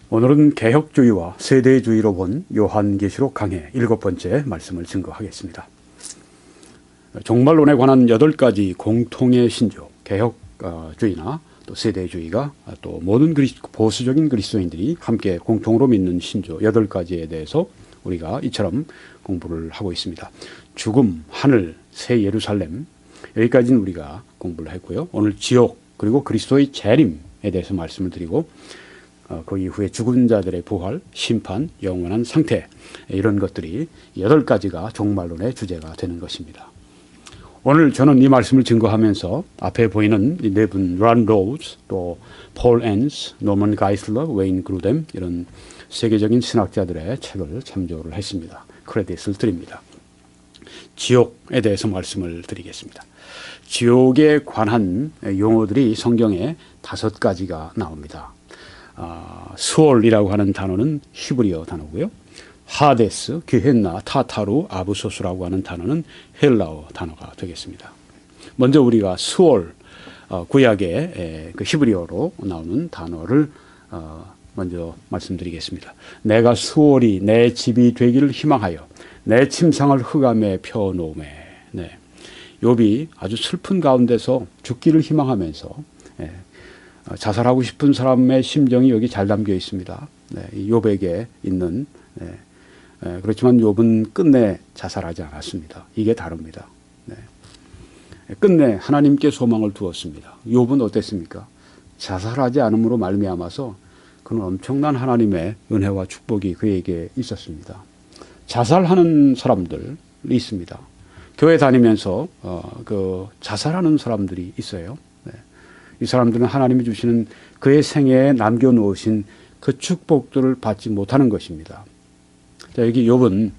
오늘은 개혁주의와 세대주의로 본 요한계시록 강해 7번째 말씀을 증거하겠습니다. 종말론에 관한 8가지 공통의 신조, 개혁주의나 또 세대주의가 또 모든 보수적인 그리스도인들이 함께 공통으로 믿는 신조 8가지에 대해서 우리가 이처럼 공부를 하고 있습니다. 죽음, 하늘, 새 예루살렘, 여기까지는 우리가 공부를 했고요. 오늘 지옥 그리고 그리스도의 재림에 대해서 말씀을 드리고 그 이후에 죽은 자들의 부활, 심판, 영원한 상태, 이런 것들이 8가지가 종말론의 주제가 되는 것입니다. 오늘 저는 이 말씀을 증거하면서 앞에 보이는 이 네 분, 란 로즈, 또 폴 엔스, 노먼 가이슬러, 웨인 그루뎀, 이런 세계적인 신학자들의 책을 참조를 했습니다. 크레딧을 드립니다. 지옥에 대해서 말씀을 드리겠습니다. 지옥에 관한 용어들이 성경에 5가지가 나옵니다. 수올이라고 하는 단어는 히브리어 단어고요. 하데스, 게헨나, 타타루, 아브소스라고 하는 단어는 헬라어 단어가 되겠습니다. 먼저 우리가 수올, 구약의 그 히브리어로 나오는 단어를 먼저 말씀드리겠습니다. 내가 수올이 내 집이 되기를 희망하여 내 침상을 흑암에 펴놓음에. 네. 욥이 아주 슬픈 가운데서 죽기를 희망하면서 자살하고 싶은 사람의 심정이 여기 잘 담겨 있습니다. 네, 욥에게 있는 그렇지만 욥은 끝내 자살하지 않았습니다. 이게 다릅니다. 네. 끝내 하나님께 소망을 두었습니다. 욥은 어땠습니까? 자살하지 않음으로 말미암아서 그는 엄청난 하나님의 은혜와 축복이 그에게 있었습니다. 자살하는 사람들 있습니다. 교회 다니면서 자살하는 사람들이 있어요. 네. 이 사람들은 하나님이 주시는 그의 생애에 남겨놓으신 그 축복들을 받지 못하는 것입니다. 자, 여기 욥은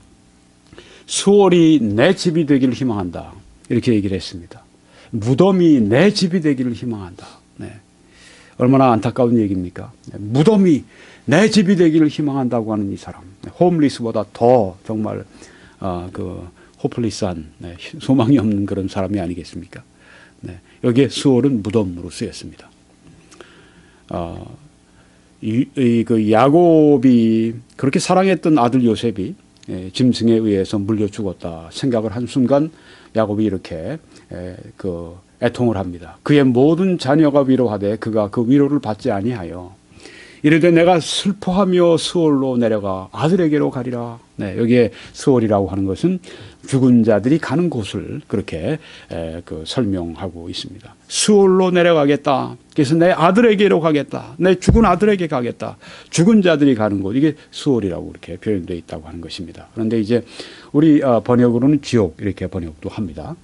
수월이 내 집이 되기를 희망한다, 이렇게 얘기를 했습니다. 무덤이 내 집이 되기를 희망한다. 네. 얼마나 안타까운 얘기입니까? 무덤이 내 집이 되기를 희망한다고 하는 이 사람, 홈리스보다 더 정말 호플리스한, 소망이 없는 그런 사람이 아니겠습니까? 네. 여기에 수월은 무덤으로 쓰였습니다. 그 야곱이 그렇게 사랑했던 아들 요셉이 짐승에 의해서 물려 죽었다 생각을 한 순간 야곱이 이렇게 애통을 합니다. 그의 모든 자녀가 위로하되 그가 그 위로를 받지 아니하여 이르되 내가 슬퍼하며 수월로 내려가 아들에게로 가리라. 네, 여기에 수월이라고 하는 것은 죽은 자들이 가는 곳을 그렇게 설명하고 있습니다. 수월로 내려가겠다. 그래서 내 아들에게로 가겠다. 내 죽은 아들에게 가겠다. 죽은 자들이 가는 곳, 이게 수월이라고 이렇게 표현되어 있다고 하는 것입니다. 그런데 이제 우리 번역으로는 지옥, 이렇게 번역도 합니다.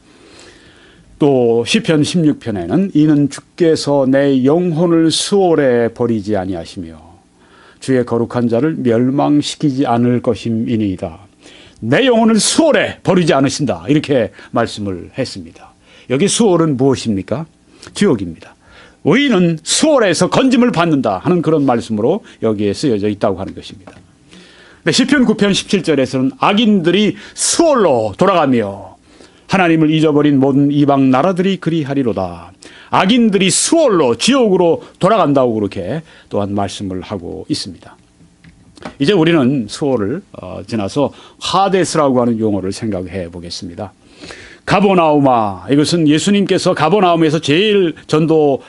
또 시편 16편에는 이는 주께서 내 영혼을 수월에 버리지 아니하시며 주의 거룩한 자를 멸망시키지 않을 것임이니이다. 내 영혼을 수월에 버리지 않으신다, 이렇게 말씀을 했습니다. 여기 수월은 무엇입니까? 지옥입니다. 의인은 수월에서 건짐을 받는다 하는 그런 말씀으로 여기에 쓰여져 있다고 하는 것입니다. 시편 9편 17절에서는 악인들이 수월로 돌아가며 하나님을 잊어버린 모든 이방 나라들이 그리하리로다. 악인들이 수월로 지옥으로 돌아간다고 그렇게 또한 말씀을 하고 있습니다. 이제 우리는 수월을 지나서 하데스라고 하는 용어를 생각해 보겠습니다. 가버나우마, 이것은 예수님께서 가버나움에서 제일 전도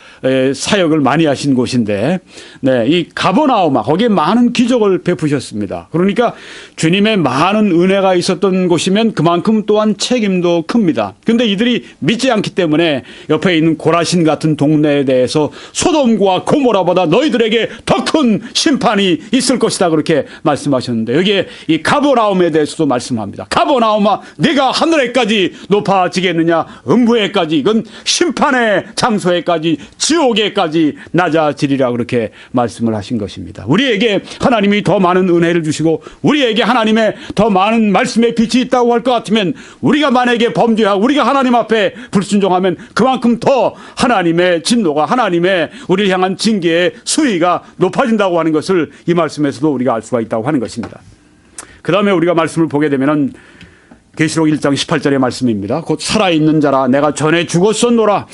사역을 많이 하신 곳인데, 네, 이 가버나우마, 거기에 많은 기적을 베푸셨습니다. 그러니까 주님의 많은 은혜가 있었던 곳이면 그만큼 또한 책임도 큽니다. 근데 이들이 믿지 않기 때문에 옆에 있는 고라신 같은 동네에 대해서 소돔과 고모라보다 너희들에게 더 큰 심판이 있을 것이다, 그렇게 말씀하셨는데, 여기에 이 가버나움에 대해서도 말씀합니다. 가버나우마, 네가 하늘에까지 높아지겠느냐? 음부에까지, 이건 심판의 장소에까지, 지옥에까지 낮아지리라, 그렇게 말씀을 하신 것입니다. 우리에게 하나님이 더 많은 은혜를 주시고 우리에게 하나님의 더 많은 말씀의 빛이 있다고 할 것 같으면, 우리가 만약에 범죄하고 우리가 하나님 앞에 불순종하면 그만큼 더 하나님의 진노가, 하나님의 우리를 향한 징계의 수위가 높아진다고 하는 것을 이 말씀에서도 우리가 알 수가 있다고 하는 것입니다. 그 다음에 우리가 말씀을 보게 되면은 계시록 1장 18절의 말씀입니다. 곧 살아있는 자라 내가 전에 죽었었노라.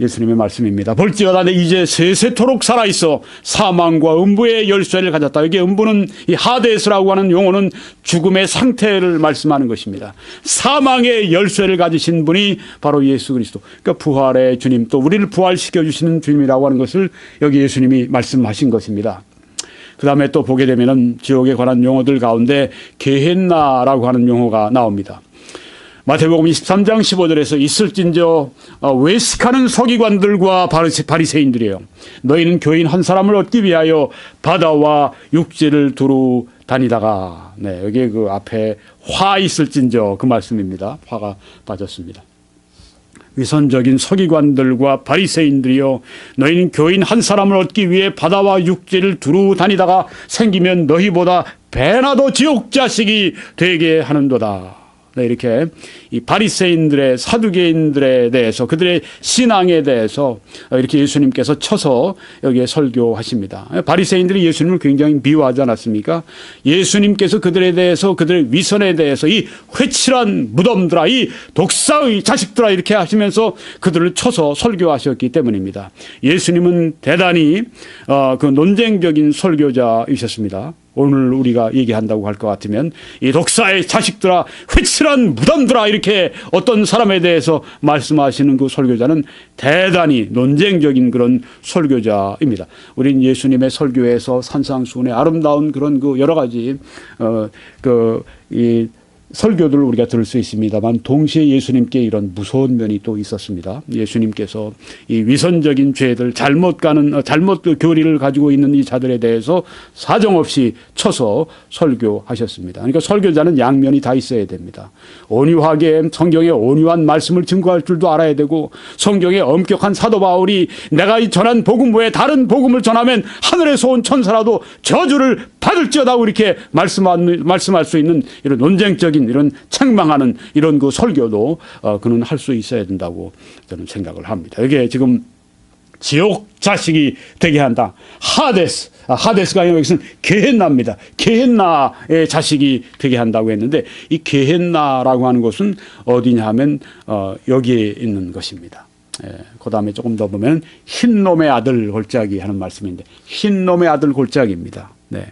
예수님의 말씀입니다. 볼지어다 내 이제 세세토록 살아있어 사망과 음부의 열쇠를 가졌다. 여기 음부는 이 하데스라고 하는 용어는 죽음의 상태를 말씀하는 것입니다. 사망의 열쇠를 가지신 분이 바로 예수 그리스도, 그러니까 부활의 주님, 또 우리를 부활시켜 주시는 주님이라고 하는 것을 여기 예수님이 말씀하신 것입니다. 그 다음에 또 보게 되면은 지옥에 관한 용어들 가운데 게헨나라고 하는 용어가 나옵니다. 마태복음 23장 15절에서 있을진저 외식하는 서기관들과 바리새인들이여 너희는 교인 한 사람을 얻기 위하여 바다와 육지를 두루 다니다가, 네, 여기 그 앞에 화 있을진저 그 말씀입니다. 화가 빠졌습니다. 위선적인 서기관들과 바리새인들이여 너희는 교인 한 사람을 얻기 위해 바다와 육지를 두루 다니다가 생기면 너희보다 배나 더 지옥 자식이 되게 하는도다. 네, 이렇게 이 바리새인들의, 사두개인들에 대해서, 그들의 신앙에 대해서 이렇게 예수님께서 쳐서 여기에 설교하십니다. 바리새인들이 예수님을 굉장히 미워하지 않았습니까? 예수님께서 그들에 대해서, 그들의 위선에 대해서 이 회칠한 무덤들아, 이 독사의 자식들아 이렇게 하시면서 그들을 쳐서 설교하셨기 때문입니다. 예수님은 대단히 그 논쟁적인 설교자이셨습니다. 오늘 우리가 얘기한다고 할 것 같으면 이 독사의 자식들아, 회칠한 무덤들아 이렇게 어떤 사람에 대해서 말씀하시는 그 설교자는 대단히 논쟁적인 그런 설교자입니다. 우린 예수님의 설교에서 산상수훈의 아름다운 그런 그 여러 가지 이 설교들을 우리가 들을 수 있습니다만 동시에 예수님께 이런 무서운 면이 또 있었습니다. 예수님께서 이 위선적인 죄들, 잘못 교리를 가지고 있는 이 자들에 대해서 사정없이 쳐서 설교하셨습니다. 그러니까 설교자는 양면이 다 있어야 됩니다. 온유하게 성경의 온유한 말씀을 증거할 줄도 알아야 되고, 성경의 엄격한 사도 바울이 내가 이 전한 복음 외에 다른 복음을 전하면 하늘에서 온 천사라도 저주를 받을지어다 이렇게 말씀할 수 있는 이런 논쟁적인, 이런 책망하는 이런 그 설교도 그는 할 수 있어야 된다고 저는 생각을 합니다. 이게 지금 지옥 자식이 되게 한다. 하데스가 아니라 여기서는 게헨나입니다. 게헨나의 자식이 되게 한다고 했는데, 이 게헨나라고 하는 곳은 어디냐 하면 여기에 있는 것입니다. 그 다음에 조금 더 보면 흰놈의 아들 골짜기 하는 말씀인데, 흰놈의 아들 골짜기입니다. 네.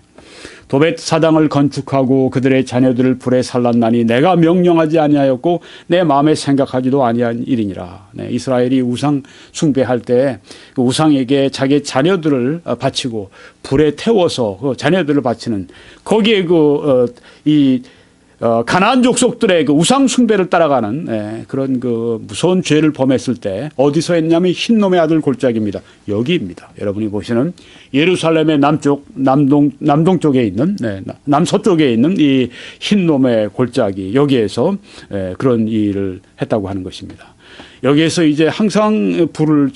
도벳 사당을 건축하고 그들의 자녀들을 불에 살랐나니 내가 명령하지 아니하였고 내 마음에 생각하지도 아니한 일이니라. 네, 이스라엘이 우상 숭배할 때 그 우상에게 자기 자녀들을 바치고 불에 태워서 그 자녀들을 바치는, 거기에 가나안 족속들의 그 우상 숭배를 따라가는 그런 그 무서운 죄를 범했을 때 어디서 했냐면 흰놈의 아들 골짜기입니다. 여기입니다. 여러분이 보시는 예루살렘의 남동 쪽에 있는, 남서쪽에 있는 이 흰놈의 골짜기, 여기에서 그런 일을 했다고 하는 것입니다. 여기에서 이제 항상 불을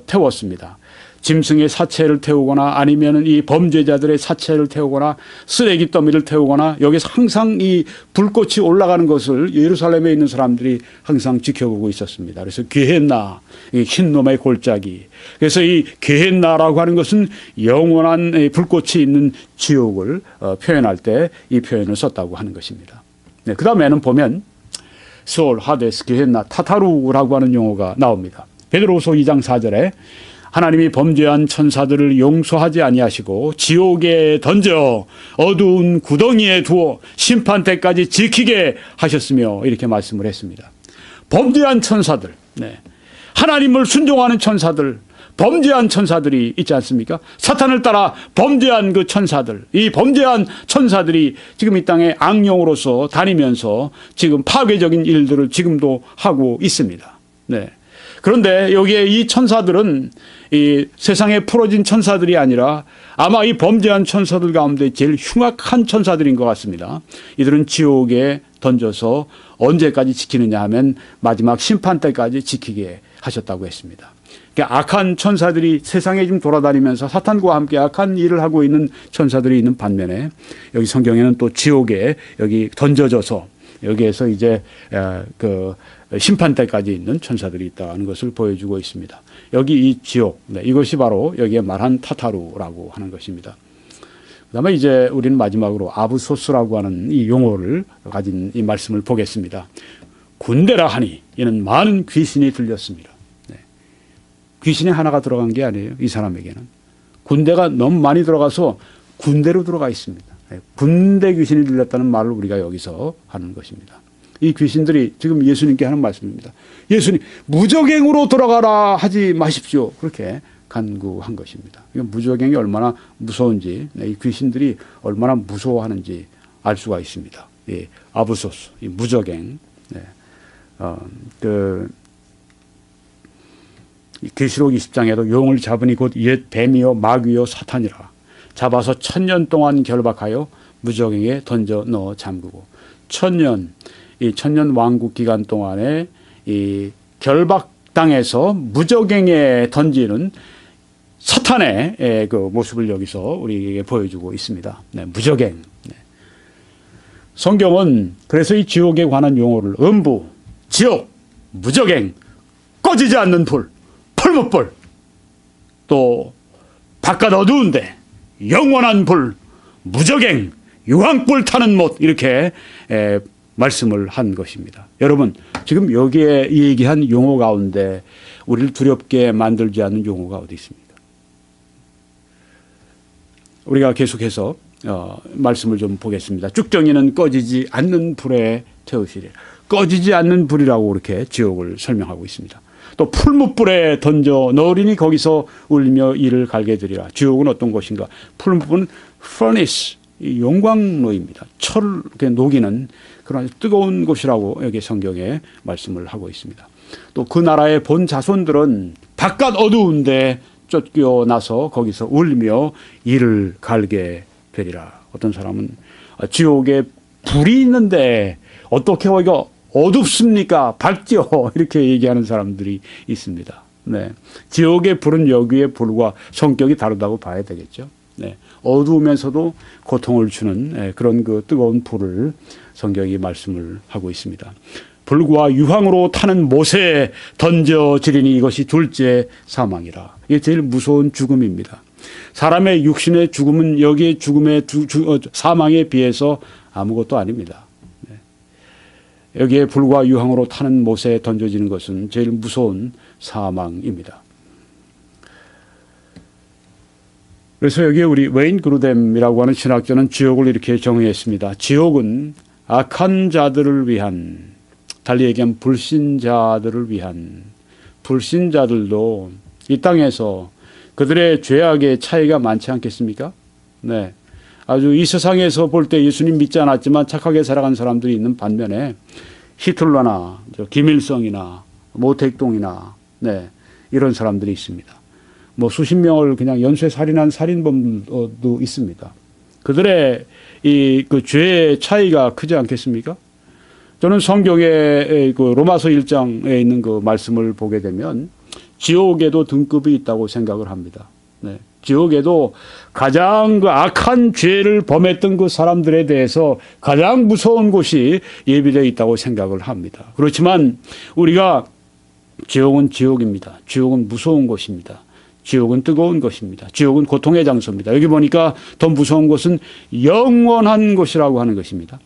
태웠습니다. 짐승의 사체를 태우거나 아니면 이 범죄자들의 사체를 태우거나 쓰레기 더미를 태우거나, 여기서 항상 이 불꽃이 올라가는 것을 예루살렘에 있는 사람들이 항상 지켜보고 있었습니다. 그래서 게헨나, 이 흰놈의 골짜기. 그래서 이 게헨나라고 하는 것은 영원한 불꽃이 있는 지옥을 표현할 때 이 표현을 썼다고 하는 것입니다. 네, 그 다음에는 보면 스올, 하데스, 게헨나, 타타루라고 하는 용어가 나옵니다. 베드로후서 2장 4절에 하나님이 범죄한 천사들을 용서하지 아니하시고 지옥에 던져 어두운 구덩이에 두어 심판 때까지 지키게 하셨으며, 이렇게 말씀을 했습니다. 범죄한 천사들, 하나님을 순종하는 천사들, 범죄한 천사들이 있지 않습니까? 사탄을 따라 범죄한 그 천사들, 이 범죄한 천사들이 지금 이 땅에 악령으로서 다니면서 지금 파괴적인 일들을 지금도 하고 있습니다. 네. 그런데 여기에 이 천사들은 이 세상에 풀어진 천사들이 아니라 아마 이 범죄한 천사들 가운데 제일 흉악한 천사들인 것 같습니다. 이들은 지옥에 던져서 언제까지 지키느냐 하면 마지막 심판 때까지 지키게 하셨다고 했습니다. 그러니까 악한 천사들이 세상에 지금 돌아다니면서 사탄과 함께 악한 일을 하고 있는 천사들이 있는 반면에, 여기 성경에는 또 지옥에 여기 던져져서 여기에서 이제 그 심판 때까지 있는 천사들이 있다는 것을 보여주고 있습니다. 여기 이 지옥, 이것이 바로 여기에 말한 타타루라고 하는 것입니다. 그다음에 이제 우리는 마지막으로 아브소스라고 하는 이 용어를 가진 이 말씀을 보겠습니다. 군대라 하니 이는 많은 귀신이 들렸습니다. 귀신이 하나가 들어간 게 아니에요. 이 사람에게는. 군대가 너무 많이 들어가서 군대로 들어가 있습니다. 군대 귀신이 들렸다는 말을 우리가 여기서 하는 것입니다. 이 귀신들이 지금 예수님께 하는 말씀입니다. 예수님, 무적행으로 들어가라 하지 마십시오. 그렇게 간구한 것입니다. 무적행이 얼마나 무서운지, 이 귀신들이 얼마나 무서워하는지 알 수가 있습니다. 이 아부소스, 이 무적행. 계시록 20장에도 용을 잡으니 곧 옛 뱀이요 마귀요 사탄이라 잡아서 1000년 동안 결박하여 무적행에 던져 넣어 잠그고 이 1000년 왕국 기간 동안에 이 결박당해서 무적행에 던지는 사탄의 그 모습을 여기서 우리에게 보여주고 있습니다. 무적행. 성경은 그래서 이 지옥에 관한 용어를 음부, 지옥, 무적행, 꺼지지 않는 불, 풀무불, 또 바깥 어두운데 영원한 불, 무적행, 유황불 타는 못 이렇게 말씀을 한 것입니다. 여러분, 지금 여기에 얘기한 용어 가운데 우리를 두렵게 만들지 않는 용어가 어디 있습니까? 우리가 계속해서 말씀을 좀 보겠습니다. 쭉정이는 꺼지지 않는 불에 태우시리라. 꺼지지 않는 불이라고 이렇게 지옥을 설명하고 있습니다. 또 풀무불에 던져 넣으리니 거기서 울며 이를 갈게 되리라. 지옥은 어떤 곳인가? 풀무불은 furnace, 용광로입니다. 철을 이렇게 녹이는 그런 뜨거운 곳이라고 여기 성경에 말씀을 하고 있습니다. 또 그 나라의 본 자손들은 바깥 어두운데 쫓겨나서 거기서 울며 이를 갈게 되리라. 어떤 사람은 지옥에 불이 있는데 어떻게 거기가 어둡습니까? 밝죠? 이렇게 얘기하는 사람들이 있습니다. 네. 지옥의 불은 여기의 불과 성격이 다르다고 봐야 되겠죠. 네. 어두우면서도 고통을 주는 그런 그 뜨거운 불을 성경이 말씀을 하고 있습니다. 불과 유황으로 타는 못에 던져지리니 이것이 둘째 사망이라. 이게 제일 무서운 죽음입니다. 사람의 육신의 죽음은 여기의 죽음의 사망에 비해서 아무것도 아닙니다. 여기에 불과 유황으로 타는 못에 던져지는 것은 제일 무서운 사망입니다. 그래서 여기에 우리 웨인 그루뎀이라고 하는 신학자는 지옥을 이렇게 정의했습니다. 지옥은 악한 자들을 위한, 달리 얘기하면 불신자들을 위한, 불신자들도 이 땅에서 그들의 죄악의 차이가 많지 않겠습니까? 네. 아주 이 세상에서 볼 때 예수님 믿지 않았지만 착하게 살아간 사람들이 있는 반면에 히틀러나 김일성이나 모택동이나 네, 이런 사람들이 있습니다. 뭐 수십 명을 그냥 연쇄 살인한 살인범도 있습니다. 그들의 그 죄의 차이가 크지 않겠습니까? 저는 성경의 그 로마서 1장에 있는 그 말씀을 보게 되면 지옥에도 등급이 있다고 생각을 합니다. 네. 지옥에도 가장 그 악한 죄를 범했던 그 사람들에 대해서 가장 무서운 곳이 예비되어 있다고 생각을 합니다. 그렇지만 우리가 지옥은 지옥입니다. 지옥은 무서운 곳입니다. 지옥은 뜨거운 것입니다. 지옥은 고통의 장소입니다. 여기 보니까 더 무서운 곳은 영원한 곳이라고 하는 것입니다.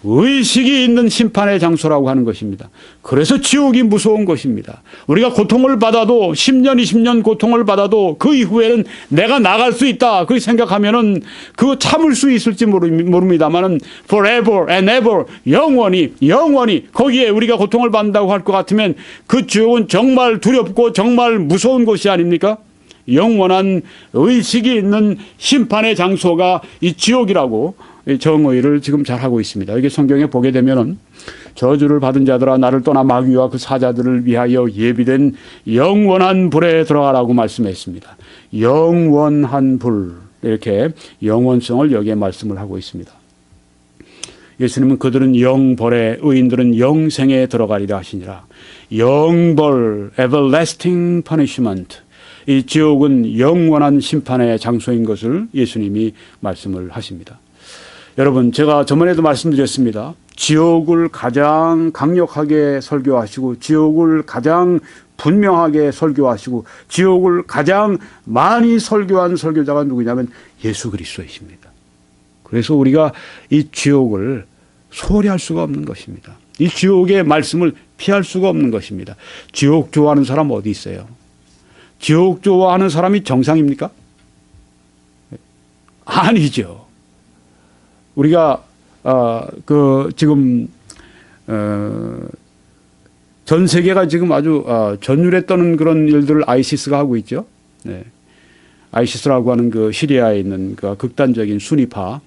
의식이 있는 심판의 장소라고 하는 것입니다. 그래서 지옥이 무서운 것입니다. 우리가 고통을 받아도 10년, 20년 고통을 받아도 그 이후에는 내가 나갈 수 있다. 그렇게 생각하면은 그거 참을 수 있을지 모릅니다만은 forever and ever 영원히 거기에 우리가 고통을 받는다고 할 것 같으면 그 지옥은 정말 두렵고 정말 무서운 곳이 아닙니까? 영원한 의식이 있는 심판의 장소가 이 지옥이라고 정의를 지금 잘 하고 있습니다. 여기 성경에 보게 되면은 저주를 받은 자들아 나를 떠나 마귀와 그 사자들을 위하여 예비된 영원한 불에 들어가라고 말씀했습니다. 영원한 불, 이렇게 영원성을 여기에 말씀을 하고 있습니다. 예수님은 그들은 영벌에, 의인들은 영생에 들어가리라 하시니라. 영벌, everlasting punishment. 이 지옥은 영원한 심판의 장소인 것을 예수님이 말씀을 하십니다. 여러분, 제가 저번에도 말씀드렸습니다. 지옥을 가장 강력하게 설교하시고 지옥을 가장 분명하게 설교하시고 지옥을 가장 많이 설교한 설교자가 누구냐면 예수 그리스도이십니다. 그래서 우리가 이 지옥을 소홀히 할 수가 없는 것입니다. 이 지옥의 말씀을 피할 수가 없는 것입니다. 지옥 좋아하는 사람 어디 있어요? 지옥 좋아하는 사람이 정상입니까? 아니죠. 우리가 지금 전 세계가 지금 아주 전율에 떠는 그런 일들을 아이시스가 하고 있죠. 네. 아이시스라고 하는 그 시리아에 있는 그 극단적인 순위파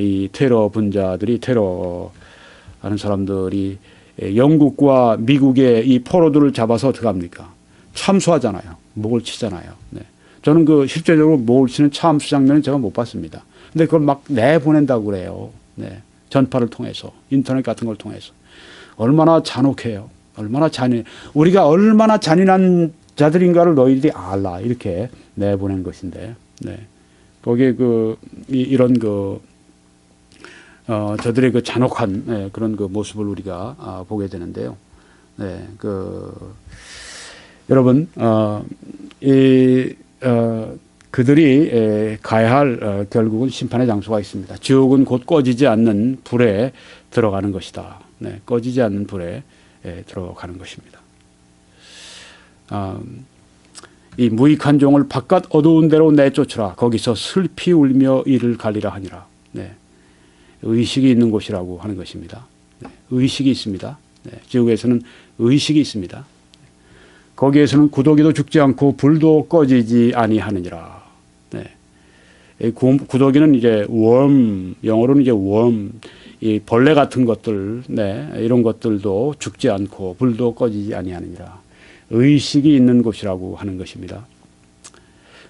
이 테러 분자들이 테러하는 사람들이 영국과 미국의 이 포로들을 잡아서 어떻게 합니까? 참수하잖아요. 목을 치잖아요. 네. 저는 그 실제적으로 목을 치는 참수 장면은 제가 못 봤습니다. 근데 그걸 막 내보낸다고 그래요. 네. 전파를 통해서, 인터넷 같은 걸 통해서. 얼마나 잔혹해요. 얼마나 잔인, 우리가 얼마나 잔인한 자들인가를 너희들이 알라. 이렇게 내보낸 것인데, 네. 거기에 이런 저들의 그 잔혹한 네, 그런 그 모습을 우리가 보게 되는데요. 네. 여러분, 그들이 가야 할 결국은 심판의 장소가 있습니다. 지옥은 곧 꺼지지 않는 불에 들어가는 것이다. 네, 꺼지지 않는 불에 들어가는 것입니다. 이 무익한 종을 바깥 어두운 데로 내쫓으라. 거기서 슬피 울며 이를 갈리라 하니라. 네, 의식이 있는 곳이라고 하는 것입니다. 네, 의식이 있습니다. 네, 지옥에서는 의식이 있습니다. 거기에서는 구더기도 죽지 않고 불도 꺼지지 아니하느니라. 네. 구더기는 이제 영어로는 이제 이 벌레 같은 것들, 네, 이런 것들도 죽지 않고 불도 꺼지지 아니하느니라. 의식이 있는 곳이라고 하는 것입니다.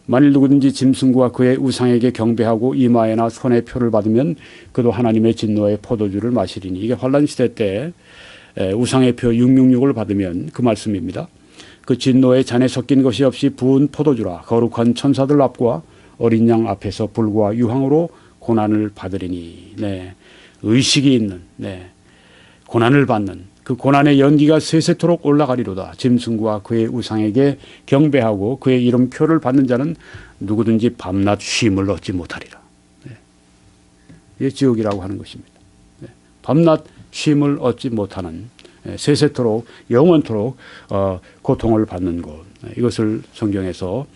만일 누구든지 짐승과 그의 우상에게 경배하고 이마에나 손에 표를 받으면 그도 하나님의 진노의 포도주를 마시리니. 이게 환란 시대 때 우상의 표 666을 받으면 그 말씀입니다. 그 진노의 잔에 섞인 것이 없이 부은 포도주라. 거룩한 천사들 앞과 어린 양 앞에서 불과 유황으로 고난을 받으리니. 네. 의식이 있는, 네. 고난을 받는 그 고난의 연기가 세세토록 올라가리로다. 짐승과 그의 우상에게 경배하고 그의 이름표를 받는 자는 누구든지 밤낮 쉼을 얻지 못하리라. 네. 이게 지옥이라고 하는 것입니다. 네. 밤낮 쉼을 얻지 못하는 세세토록 영원토록 고통을 받는 곳. 이것을 성경에서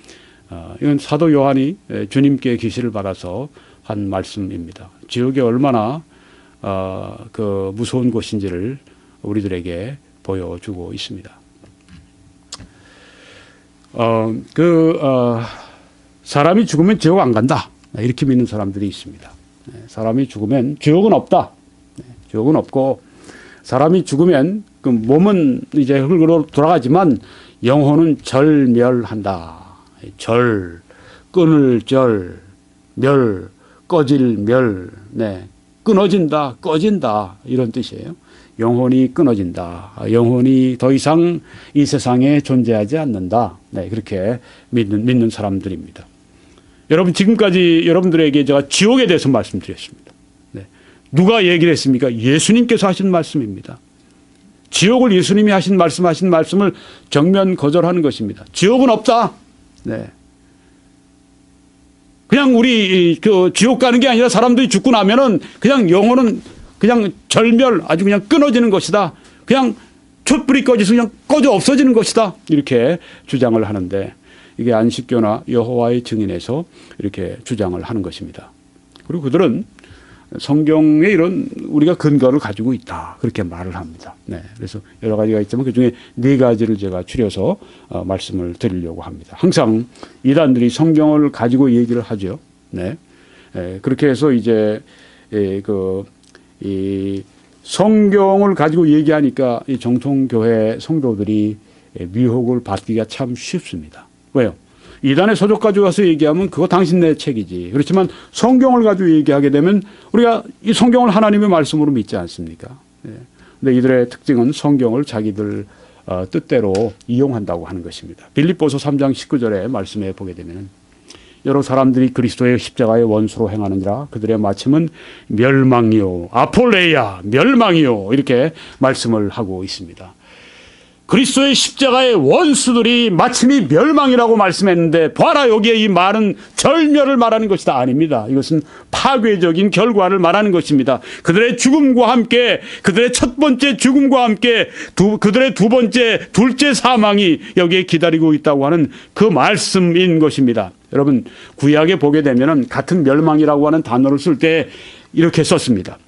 이건 사도 요한이 주님께 계시를 받아서 한 말씀입니다. 지옥이 얼마나 무서운 곳인지를 우리들에게 보여주고 있습니다. 사람이 죽으면 지옥 안 간다. 이렇게 믿는 사람들이 있습니다. 사람이 죽으면 지옥은 없다. 지옥은 없고 사람이 죽으면 그 몸은 이제 흙으로 돌아가지만 영혼은 절멸한다. 끊을 절, 멸, 꺼질 멸, 네. 끊어진다, 꺼진다 이런 뜻이에요. 영혼이 끊어진다. 영혼이 더 이상 이 세상에 존재하지 않는다. 네, 그렇게 믿는 사람들입니다. 여러분, 지금까지 여러분들에게 제가 지옥에 대해서 말씀드렸습니다. 네. 누가 얘기를 했습니까? 예수님께서 하신 말씀입니다. 지옥을 예수님이 하신 말씀을 정면 거절하는 것입니다. 지옥은 없다. 네. 그냥 우리 지옥 가는 게 아니라 사람들이 죽고 나면은 그냥 영혼은 그냥 절멸, 아주 그냥 끊어지는 것이다. 그냥 촛불이 꺼져서 그냥 꺼져 없어지는 것이다. 이렇게 주장을 하는데 이게 안식교나 여호와의 증인에서 이렇게 주장을 하는 것입니다. 그리고 그들은 성경에 이런 우리가 근거를 가지고 있다. 그렇게 말을 합니다. 네. 그래서 여러 가지가 있지만 그 중에 4가지를 제가 추려서 말씀을 드리려고 합니다. 항상 이단들이 성경을 가지고 얘기를 하죠. 네. 그렇게 해서 이제 이 성경을 가지고 얘기하니까 이 정통교회 성도들이 미혹을 받기가 참 쉽습니다. 왜요? 이단의 서적 가지고 가서 얘기하면 그거 당신네 책이지. 그렇지만 성경을 가지고 얘기하게 되면 우리가 이 성경을 하나님의 말씀으로 믿지 않습니까? 근데 이들의 특징은 성경을 자기들 뜻대로 이용한다고 하는 것입니다. 빌립보서 3장 19절의 말씀에 보게 되면 여러 사람들이 그리스도의 십자가의 원수로 행하느니라. 그들의 마침은 멸망이요 아폴레야 멸망이요 이렇게 말씀을 하고 있습니다. 그리스도의 십자가의 원수들이 마침이 멸망이라고 말씀했는데 봐라 여기에 이 말은 절멸을 말하는 것이다. 아닙니다. 이것은 파괴적인 결과를 말하는 것입니다. 그들의 죽음과 함께 그들의 첫 번째 죽음과 함께 그들의 두 번째 둘째 사망이 여기에 기다리고 있다고 하는 그 말씀인 것입니다. 여러분 구약에 보게 되면 같은 멸망이라고 하는 단어를 쓸 때 이렇게 썼습니다.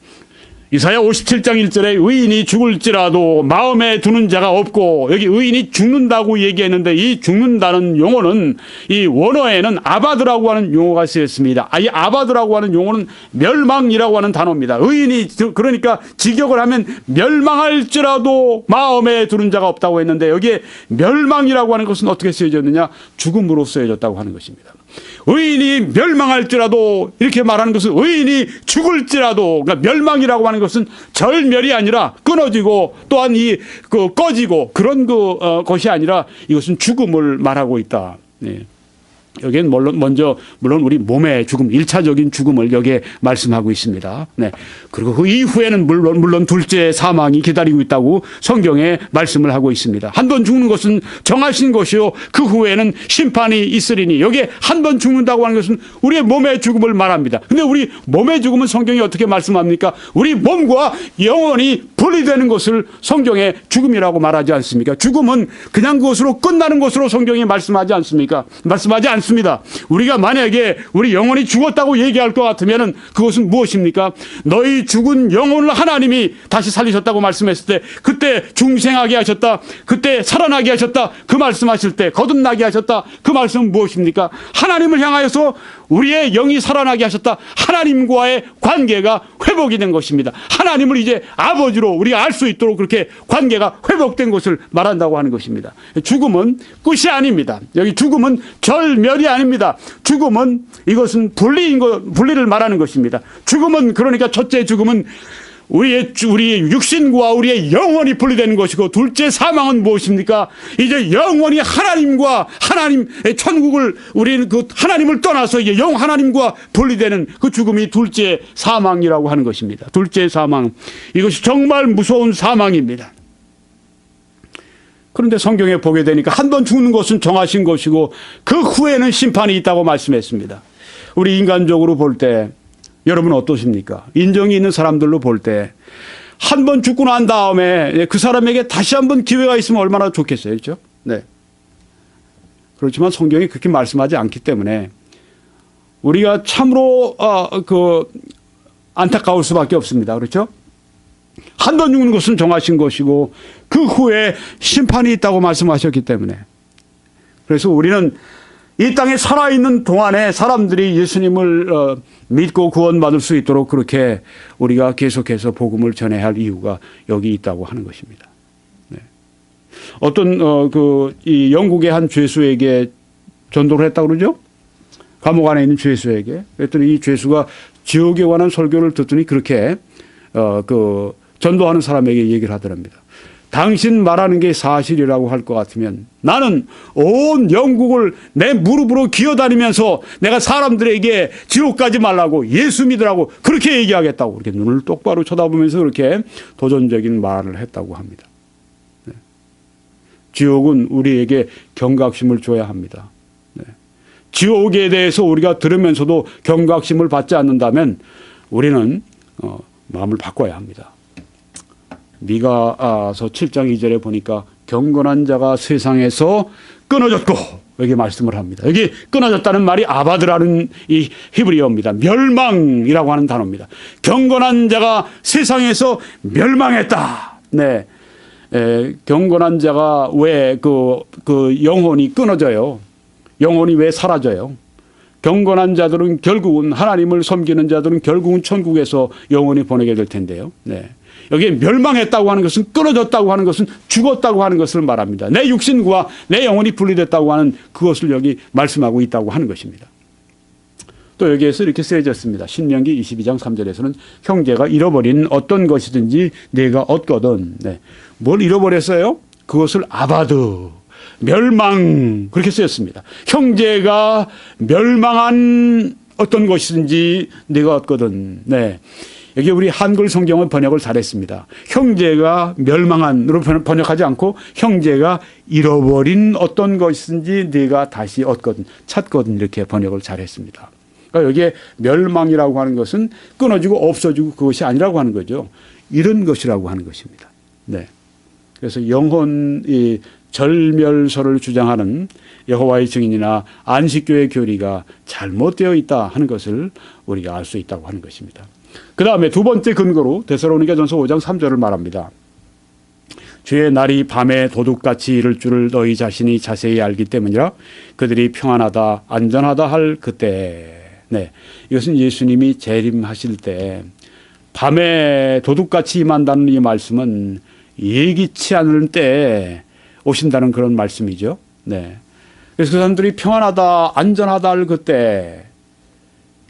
이사야 57장 1절에 의인이 죽을지라도 마음에 두는 자가 없고, 여기 의인이 죽는다고 얘기했는데 이 죽는다는 용어는 이 원어에는 아바드라고 하는 용어가 쓰였습니다. 이 아바드라고 하는 용어는 멸망이라고 하는 단어입니다. 의인이 그러니까 직역을 하면 멸망할지라도 마음에 두는 자가 없다고 했는데 여기에 멸망이라고 하는 것은 어떻게 쓰여졌느냐? 죽음으로 쓰여졌다고 하는 것입니다. 의인이 멸망할지라도 이렇게 말하는 것은 의인이 죽을지라도, 그러니까 멸망이라고 하는 것은 절멸이 아니라 끊어지고 또한 꺼지고 그런 것이 아니라 이것은 죽음을 말하고 있다. 네. 여기엔 물론 우리 몸의 죽음, 1차적인 죽음을 여기에 말씀하고 있습니다. 네. 그리고 그 이후에는 물론 둘째 사망이 기다리고 있다고 성경에 말씀을 하고 있습니다. 한 번 죽는 것은 정하신 것이요 그 후에는 심판이 있으리니, 여기에 한 번 죽는다고 하는 것은 우리의 몸의 죽음을 말합니다. 근데 우리 몸의 죽음은 성경이 어떻게 말씀합니까? 우리 몸과 영혼이 분리되는 것을 성경에 죽음이라고 말하지 않습니까? 죽음은 그냥 그것으로 끝나는 것으로 성경이 말씀하지 않습니까? 말씀하지 않습니다. 우리가 만약에 우리 영혼이 죽었다고 얘기할 것 같으면 그것은 무엇입니까? 너희 죽은 영혼을 하나님이 다시 살리셨다고 말씀했을 때, 그때 중생하게 하셨다, 그때 살아나게 하셨다, 그 말씀하실 때 거듭나게 하셨다, 그 말씀은 무엇입니까? 하나님을 향하여서 우리의 영이 살아나게 하셨다. 하나님과의 관계가 회복이 된 것입니다. 하나님을 이제 아버지로 우리가 알 수 있도록 그렇게 관계가 회복된 것을 말한다고 하는 것입니다. 죽음은 끝이 아닙니다. 여기 죽음은 절멸이 아닙니다. 죽음은 이것은 분리를 말하는 것입니다. 죽음은 그러니까 첫째 죽음은 우리의 육신과 우리의 영혼이 분리되는 것이고, 둘째 사망은 무엇입니까? 이제 영혼이 하나님과 하나님의 천국을 우리는 그 하나님을 떠나서 이제 하나님과 분리되는 그 죽음이 둘째 사망이라고 하는 것입니다. 둘째 사망, 이것이 정말 무서운 사망입니다. 그런데 성경에 보게 되니까 한 번 죽는 것은 정하신 것이고 그 후에는 심판이 있다고 말씀했습니다. 우리 인간적으로 볼 때 여러분 어떠십니까? 인정이 있는 사람들로 볼 때 한 번 죽고 난 다음에 그 사람에게 다시 한번 기회가 있으면 얼마나 좋겠어요. 그렇죠? 네. 그렇지만 성경이 그렇게 말씀하지 않기 때문에 우리가 참으로 안타까울 수밖에 없습니다. 그렇죠? 한 번 죽는 것은 정하신 것이고 그 후에 심판이 있다고 말씀하셨기 때문에, 그래서 우리는 이 땅에 살아있는 동안에 사람들이 예수님을 믿고 구원받을 수 있도록 그렇게 우리가 계속해서 복음을 전해야 할 이유가 여기 있다고 하는 것입니다. 네. 어떤 이 영국의 한 죄수에게 전도를 했다고 그러죠? 감옥 안에 있는 죄수에게. 그랬더니 이 죄수가 지옥에 관한 설교를 듣더니 그렇게 전도하는 사람에게 얘기를 하더랍니다. 당신 말하는 게 사실이라고 할 것 같으면 나는 온 영국을 내 무릎으로 기어다니면서 내가 사람들에게 지옥 가지 말라고, 예수 믿으라고 그렇게 얘기하겠다고, 그렇게 눈을 똑바로 쳐다보면서 그렇게 도전적인 말을 했다고 합니다. 네. 지옥은 우리에게 경각심을 줘야 합니다. 네. 지옥에 대해서 우리가 들으면서도 경각심을 받지 않는다면 우리는 마음을 바꿔야 합니다. 미가서 7장 2절에 보니까 경건한 자가 세상에서 끊어졌고, 여기 말씀을 합니다. 여기 끊어졌다는 말이 아바드라는 이 히브리어입니다. 멸망이라고 하는 단어입니다. 경건한 자가 세상에서 멸망했다. 네. 경건한 자가 왜 영혼이 끊어져요? 영혼이 왜 사라져요? 경건한 자들은 결국은, 하나님을 섬기는 자들은 결국은 천국에서 영혼이 보내게 될 텐데요. 네. 여기에 멸망했다고 하는 것은, 끊어졌다고 하는 것은 죽었다고 하는 것을 말합니다. 내 육신과 내 영혼이 분리됐다고 하는 그것을 여기 말씀하고 있다고 하는 것입니다. 또 여기에서 이렇게 쓰여졌습니다. 신명기 22장 3절에서는 형제가 잃어버린 어떤 것이든지 내가 얻거든. 네. 뭘 잃어버렸어요? 그것을 아바드, 멸망, 그렇게 쓰였습니다. 형제가 멸망한 어떤 것이든지 내가 얻거든. 네. 여기 우리 한글 성경은 번역을 잘했습니다. 형제가 멸망한으로 번역하지 않고 형제가 잃어버린 어떤 것인지 네가 다시 얻거든 찾거든 이렇게 번역을 잘했습니다. 그러니까 여기에 멸망이라고 하는 것은 끊어지고 없어지고 그것이 아니라고 하는 거죠. 잃은 것이라고 하는 것입니다. 네. 그래서 영혼이 절멸설을 주장하는 여호와의 증인이나 안식교의 교리가 잘못되어 있다 하는 것을 우리가 알 수 있다고 하는 것입니다. 그 다음에 두 번째 근거로 데살로니가전서 5장 3절을 말합니다. 주의 날이 밤에 도둑같이 이를 줄을 너희 자신이 자세히 알기 때문이라 그들이 평안하다 안전하다 할 그때. 네, 이것은 예수님이 재림하실 때 밤에 도둑같이 임한다는 이 말씀은 예기치 않을 때 오신다는 그런 말씀이죠. 네. 그래서 그 사람들이 평안하다 안전하다 할 그때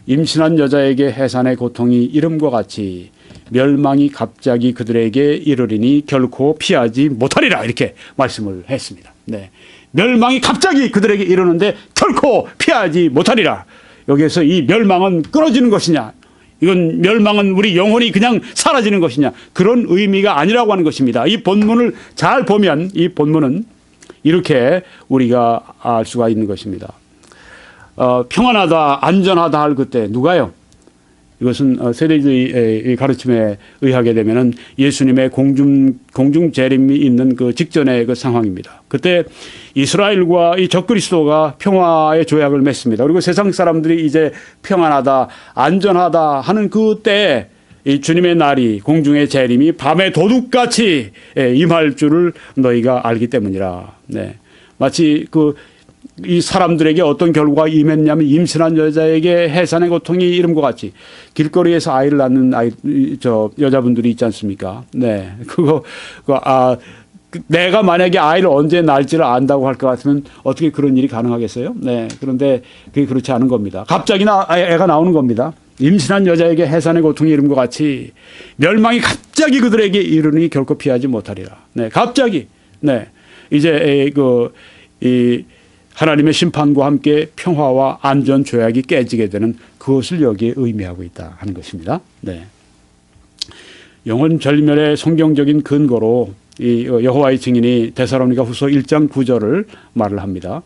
임신한 여자에게 해산의 고통이 이름과 같이 멸망이 갑자기 그들에게 이르리니 결코 피하지 못하리라 이렇게 말씀을 했습니다. 네. 멸망이 갑자기 그들에게 이르는데 결코 피하지 못하리라. 여기에서 이 멸망은 끊어지는 것이냐, 이건 멸망은 우리 영혼이 그냥 사라지는 것이냐, 그런 의미가 아니라고 하는 것입니다. 이 본문을 잘 보면 이 본문은 이렇게 우리가 알 수가 있는 것입니다. 평안하다 안전하다 할 그때 누가요? 이것은 세대주의 가르침에 의하게 되면은 예수님의 공중 재림이 있는 그 직전의 그 상황입니다. 그때 이스라엘과 이 적그리스도가 평화의 조약을 맺습니다. 그리고 세상 사람들이 이제 평안하다 안전하다 하는 그때 이 주님의 날이 공중의 재림이 밤에 도둑같이 임할 줄을 너희가 알기 때문이라. 네. 마치 이 사람들에게 어떤 결과가 임했냐면 임신한 여자에게 해산의 고통이 이름과 같이 길거리에서 아이를 낳는 여자분들이 있지 않습니까? 네. 내가 만약에 아이를 언제 낳을지를 안다고 할 것 같으면 어떻게 그런 일이 가능하겠어요? 네. 그런데 그게 그렇지 않은 겁니다. 갑자기나 애가 나오는 겁니다. 임신한 여자에게 해산의 고통이 이름과 같이 멸망이 갑자기 그들에게 이르니 결코 피하지 못하리라. 네. 갑자기. 네. 이제 이 하나님의 심판과 함께 평화와 안전 조약이 깨지게 되는 그것을 여기에 의미하고 있다 하는 것입니다. 네. 영혼 절멸의 성경적인 근거로 이 여호와의 증인이 데살로니가후서 1장 9절을 말을 합니다.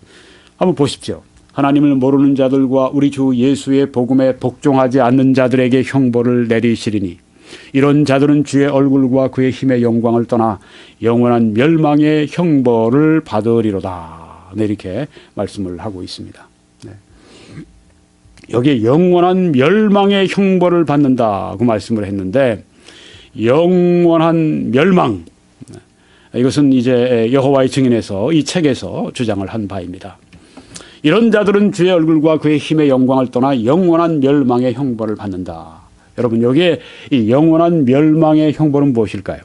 한번 보십시오. 하나님을 모르는 자들과 우리 주 예수의 복음에 복종하지 않는 자들에게 형벌을 내리시리니 이런 자들은 주의 얼굴과 그의 힘의 영광을 떠나 영원한 멸망의 형벌을 받으리로다. 네, 이렇게 말씀을 하고 있습니다. 네. 여기에 영원한 멸망의 형벌을 받는다고 말씀을 했는데 영원한 멸망, 이것은 이제 여호와의 증인에서 이 책에서 주장을 한 바입니다. 이런 자들은 주의 얼굴과 그의 힘의 영광을 떠나 영원한 멸망의 형벌을 받는다. 여러분, 여기에 이 영원한 멸망의 형벌은 무엇일까요?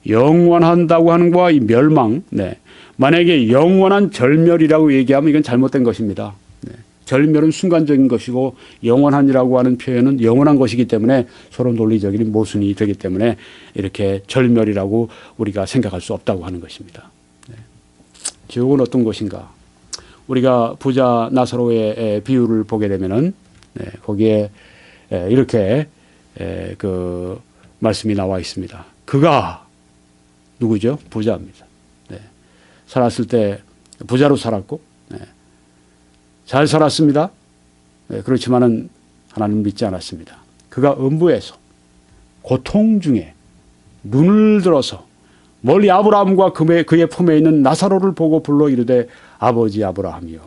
영원한다고 하는 것과 이 멸망, 네. 만약에 영원한 절멸이라고 얘기하면 이건 잘못된 것입니다. 네. 절멸은 순간적인 것이고 영원한이라고 하는 표현은 영원한 것이기 때문에 서로 논리적인 모순이 되기 때문에 이렇게 절멸이라고 우리가 생각할 수 없다고 하는 것입니다. 네. 지옥은 어떤 것인가? 우리가 부자 나사로의 비유를 보게 되면은 네, 거기에 이렇게 그 말씀이 나와 있습니다. 그가 누구죠? 부자입니다. 네. 살았을 때 부자로 살았고, 네. 잘 살았습니다. 네. 그렇지만은 하나님 믿지 않았습니다. 그가 음부에서 고통 중에 눈을 들어서 멀리 아브라함과 그의 품에 있는 나사로를 보고 불러 이르되 아버지 아브라함이요.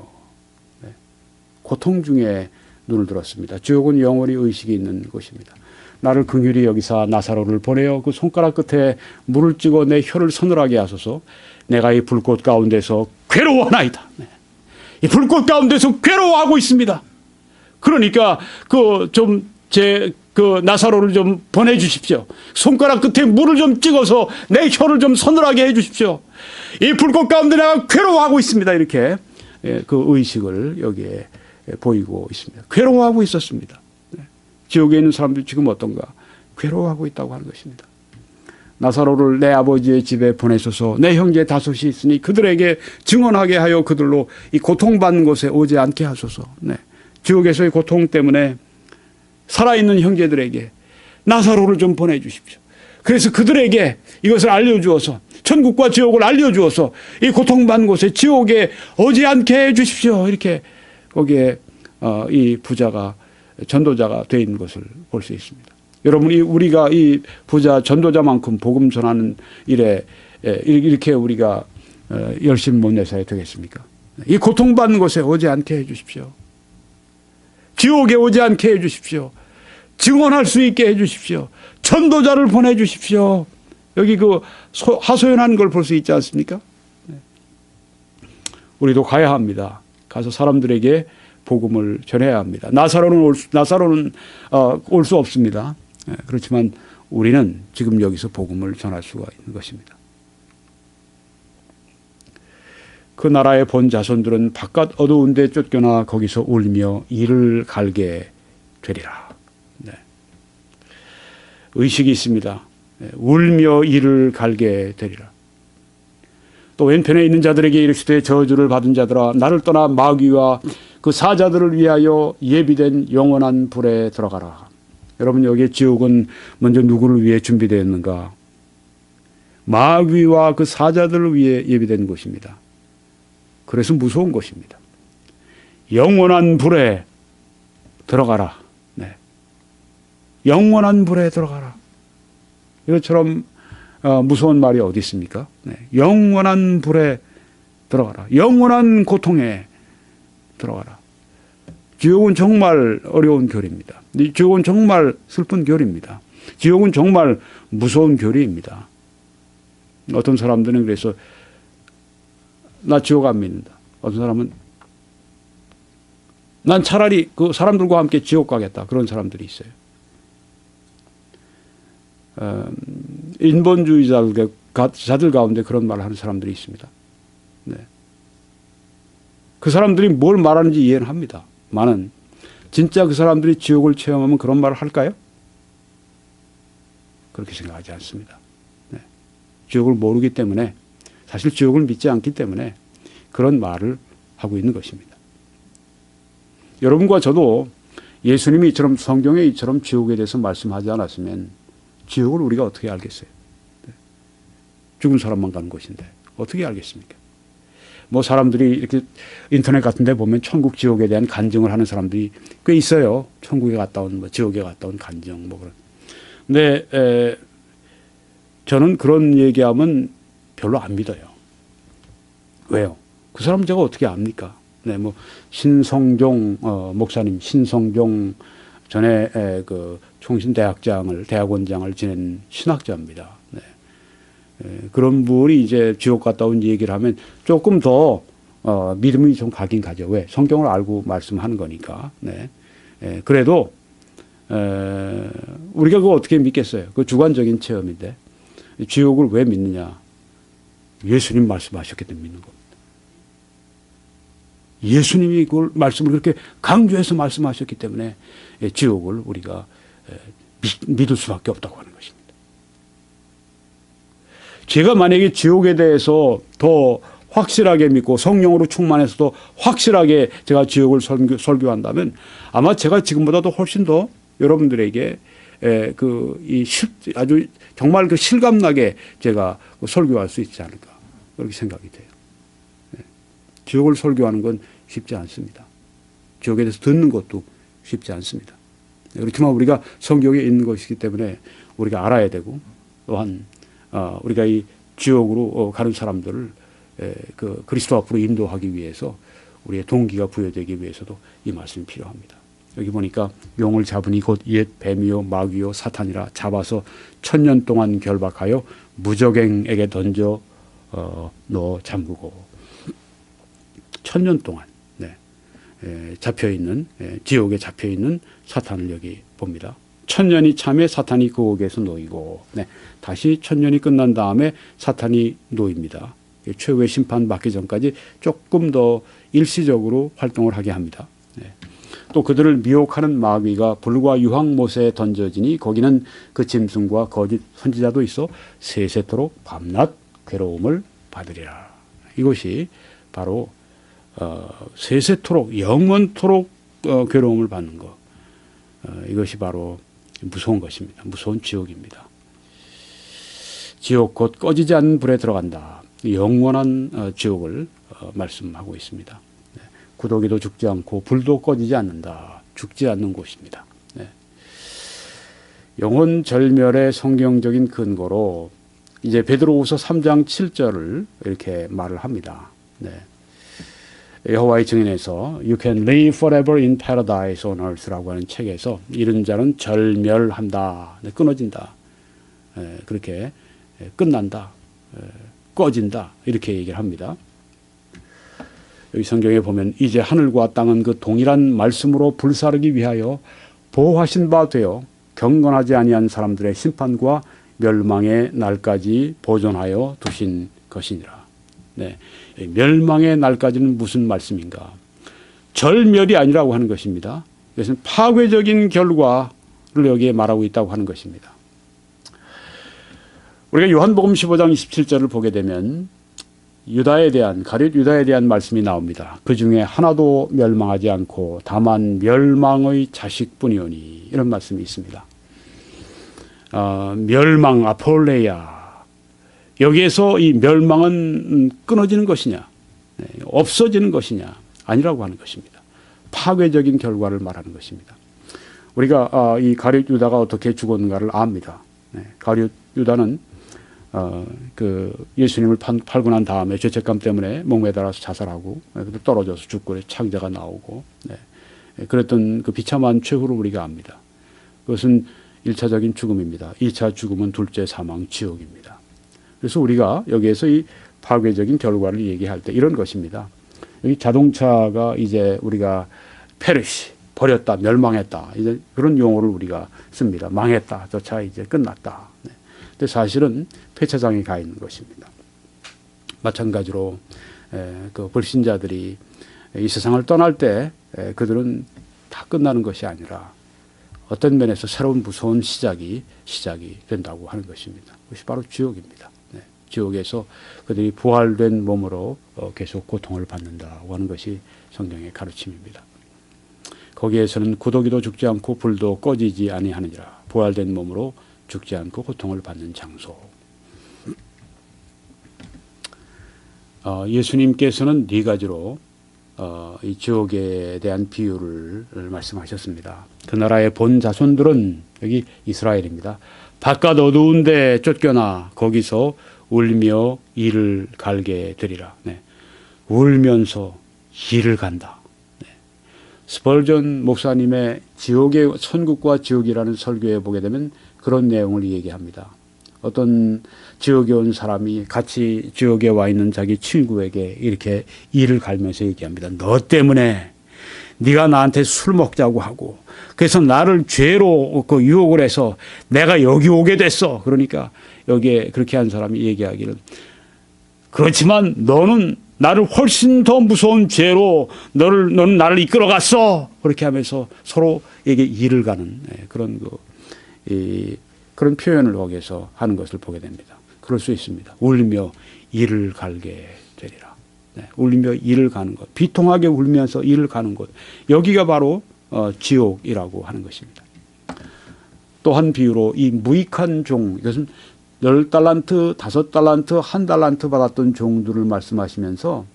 네. 고통 중에 눈을 들었습니다. 지옥은 영원히 의식이 있는 곳입니다. 나를 긍휼히 여기사 나사로를 보내어 그 손가락 끝에 물을 찍어 내 혀를 서늘하게 하소서. 내가 이 불꽃 가운데서 괴로워하나이다. 네. 이 불꽃 가운데서 괴로워하고 있습니다. 그러니까 나사로를 좀 보내주십시오. 손가락 끝에 물을 좀 찍어서 내 혀를 좀 서늘하게 해주십시오. 이 불꽃 가운데 내가 괴로워하고 있습니다. 이렇게 그 의식을 여기에 보이고 있습니다. 괴로워하고 있었습니다. 지옥에 있는 사람들 지금 어떤가? 괴로워하고 있다고 하는 것입니다. 나사로를 내 아버지의 집에 보내소서. 내 형제 다섯이 있으니 그들에게 증언하게 하여 그들로 이 고통받는 곳에 오지 않게 하소서. 네. 지옥에서의 고통 때문에 살아있는 형제들에게 나사로를 좀 보내주십시오. 그래서 그들에게 이것을 알려주어서 천국과 지옥을 알려주어서 이 고통받는 곳에 지옥에 오지 않게 해주십시오. 이렇게 거기에 이 부자가 전도자가 되어 있는 것을 볼 수 있습니다. 여러분, 우리가 이 부자 전도자만큼 복음 전하는 일에 이렇게 우리가 열심히 못 내서야 되겠습니까? 이 고통받는 곳에 오지 않게 해주십시오. 지옥에 오지 않게 해주십시오. 증언할 수 있게 해주십시오. 전도자를 보내주십시오. 여기 그 하소연하는 걸 볼 수 있지 않습니까? 우리도 가야 합니다. 가서 사람들에게 복음을 전해야 합니다. 나사로는 올 수 없습니다. 그렇지만 우리는 지금 여기서 복음을 전할 수가 있는 것입니다. 그 나라의 본 자손들은 바깥 어두운 데 쫓겨나 거기서 울며 이를 갈게 되리라. 네. 의식이 있습니다. 울며 이를 갈게 되리라. 또 왼편에 있는 자들에게 이르시되 저주를 받은 자들아 나를 떠나 마귀와 그 사자들을 위하여 예비된 영원한 불에 들어가라. 여러분, 여기에 지옥은 먼저 누구를 위해 준비되었는가? 마귀와 그 사자들을 위해 예비된 곳입니다. 그래서 무서운 것입니다. 영원한 불에 들어가라. 네. 영원한 불에 들어가라. 이것처럼 무서운 말이 어디 있습니까? 네. 영원한 불에 들어가라. 영원한 고통에 들어가라. 지옥은 정말 어려운 결입니다. 지옥은 정말 슬픈 결입니다. 지옥은 정말 무서운 결입니다. 어떤 사람들은 그래서 나 지옥 안 믿는다. 어떤 사람은 난 차라리 그 사람들과 함께 지옥 가겠다. 그런 사람들이 있어요. 인본주의자들 가운데 그런 말을 하는 사람들이 있습니다. 네. 그 사람들이 뭘 말하는지 이해는 합니다. 많은 진짜 그 사람들이 지옥을 체험하면 그런 말을 할까요? 그렇게 생각하지 않습니다. 네. 지옥을 모르기 때문에, 사실 지옥을 믿지 않기 때문에 그런 말을 하고 있는 것입니다. 여러분과 저도 예수님이 이처럼 성경에 이처럼 지옥에 대해서 말씀하지 않았으면 지옥을 우리가 어떻게 알겠어요? 네. 죽은 사람만 가는 곳인데 어떻게 알겠습니까? 뭐 사람들이 이렇게 인터넷 같은 데 보면 천국 지옥에 대한 간증을 하는 사람들이 꽤 있어요. 천국에 갔다 온, 뭐 지옥에 갔다 온 간증 뭐 그런. 근데 저는 그런 얘기하면 별로 안 믿어요. 왜요? 그 사람 제가 어떻게 압니까? 네, 뭐 신성종 목사님, 신성종 전에 그 총신대학장을, 대학원장을 지낸 신학자입니다. 네. 그런 분이 이제 지옥 갔다 온 얘기를 하면 조금 더 믿음이 좀 가긴 가죠. 왜? 성경을 알고 말씀하는 거니까. 네. 그래도 우리가 그거 어떻게 믿겠어요? 그 주관적인 체험인데 지옥을 왜 믿느냐? 예수님 말씀하셨기 때문에 믿는 겁니다. 예수님이 그걸 말씀을 그렇게 강조해서 말씀하셨기 때문에 지옥을 우리가 믿을 수밖에 없다고 하는 것입니다. 제가 만약에 지옥에 대해서 더 확실하게 믿고 성령으로 충만해서도 확실하게 제가 지옥을 설교한다면 아마 제가 지금보다도 훨씬 더 여러분들에게 아주 정말 그 실감나게 제가 설교할 수 있지 않을까 그렇게 생각이 돼요. 지옥을 설교하는 건 쉽지 않습니다. 지옥에 대해서 듣는 것도 쉽지 않습니다. 그렇지만 우리가 성경에 있는 것이기 때문에 우리가 알아야 되고 또한 우리가 이 지옥으로 가는 사람들을 그 그리스도 앞으로 인도하기 위해서 우리의 동기가 부여되기 위해서도 이 말씀이 필요합니다. 여기 보니까 용을 잡으니 곧 옛 뱀이요 마귀요 사탄이라 잡아서 1000년 동안 결박하여 무적행에게 던져 넣어 잠그고 1000년 동안 잡혀있는 지옥에 잡혀있는 사탄을 여기 봅니다. 1000년이 참에 사탄이 그 옥에서 놓이고 다시 1000년이 끝난 다음에 사탄이 놓입니다. 최후의 심판 받기 전까지 조금 더 일시적으로 활동을 하게 합니다. 또 그들을 미혹하는 마귀가 불과 유황못에 던져지니 거기는 그 짐승과 거짓 선지자도 있어 세세토록 밤낮 괴로움을 받으리라. 이것이 바로 세세토록 영원토록 괴로움을 받는 것. 이것이 바로 무서운 것입니다. 무서운 지옥입니다. 지옥 곧 꺼지지 않는 불에 들어간다. 영원한 지옥을 말씀하고 있습니다. 구더기도 죽지 않고 불도 꺼지지 않는다. 죽지 않는 곳입니다. 영혼 절멸의 성경적인 근거로 이제 베드로후서 3장 7절을 이렇게 말을 합니다. 여호와의 증인에서 You can live forever in paradise on earth라고 하는 책에서 이런 자는 절멸한다, 끊어진다, 그렇게 끝난다, 꺼진다 이렇게 얘기를 합니다. 여기 성경에 보면 이제 하늘과 땅은 그 동일한 말씀으로 불사르기 위하여 보호하신 바 되어 경건하지 아니한 사람들의 심판과 멸망의 날까지 보존하여 두신 것이니라. 멸망의 날까지는 무슨 말씀인가? 절멸이 아니라고 하는 것입니다. 이것은 파괴적인 결과를 여기에 말하고 있다고 하는 것입니다. 우리가 요한복음 15장 27절을 보게 되면 가룟 유다에 대한 말씀이 나옵니다. 그 중에 하나도 멸망하지 않고 다만 멸망의 자식뿐이오니 이런 말씀이 있습니다. 멸망 아폴레야, 여기에서 이 멸망은 끊어지는 것이냐, 없어지는 것이냐, 아니라고 하는 것입니다. 파괴적인 결과를 말하는 것입니다. 우리가 이 가룟 유다가 어떻게 죽었는가를 압니다. 가룟 유다는 그 예수님을 팔고 난 다음에 죄책감 때문에 목매달아서 자살하고 떨어져서 죽고 창자가 나오고 그랬던 그 비참한 최후를 우리가 압니다. 그것은 1차적인 죽음입니다. 2차 죽음은 둘째 사망 지옥입니다. 그래서 우리가 여기에서 이 파괴적인 결과를 얘기할 때 이런 것입니다. 여기 자동차가 이제 우리가 페르시, 버렸다, 멸망했다, 이제 그런 용어를 우리가 씁니다. 망했다, 저 차 이제 끝났다. 근데 사실은 폐차장에 가 있는 것입니다. 마찬가지로 그 불신자들이 이 세상을 떠날 때 그들은 다 끝나는 것이 아니라 어떤 면에서 새로운 무서운 시작이 된다고 하는 것입니다. 그것이 바로 지옥입니다. 지옥에서 그들이 부활된 몸으로 계속 고통을 받는다고 하는 것이 성경의 가르침입니다. 거기에서는 구더기도 죽지 않고 불도 꺼지지 아니하느니라. 부활된 몸으로 죽지 않고 고통을 받는 장소. 예수님께서는 네 가지로 이 지옥에 대한 비유를 말씀하셨습니다. 그 나라의 본 자손들은 여기 이스라엘입니다. 바깥 어두운 데 쫓겨나 거기서 울며 이를 갈게 되리라. 울면서 이를 간다. 스펄전 목사님의 지옥의 천국과 지옥이라는 설교에 보게 되면 그런 내용을 얘기합니다. 어떤 지옥에 온 사람이 같이 지옥에 와 있는 자기 친구에게 이렇게 이를 갈면서 얘기합니다. 너 때문에 네가 나한테 술 먹자고 하고 그래서 나를 죄로 그 유혹을 해서 내가 여기 오게 됐어. 그러니까 여기에 그렇게 한 사람이 얘기하기를 그렇지만 너는 나를 훨씬 더 무서운 죄로 너는 나를 이끌어갔어. 그렇게 하면서 서로에게 이를 가는 그런 표현을 거기에서 하는 것을 보게 됩니다. 그럴 수 있습니다. 울며 이를 갈게 되리라. 울며 이를 가는 것. 비통하게 울면서 이를 가는 것. 여기가 바로 지옥이라고 하는 것입니다. 또 한 비유로 이 무익한 종, 이것은 10달란트, 5달란트, 1달란트 받았던 종들을 말씀하시면서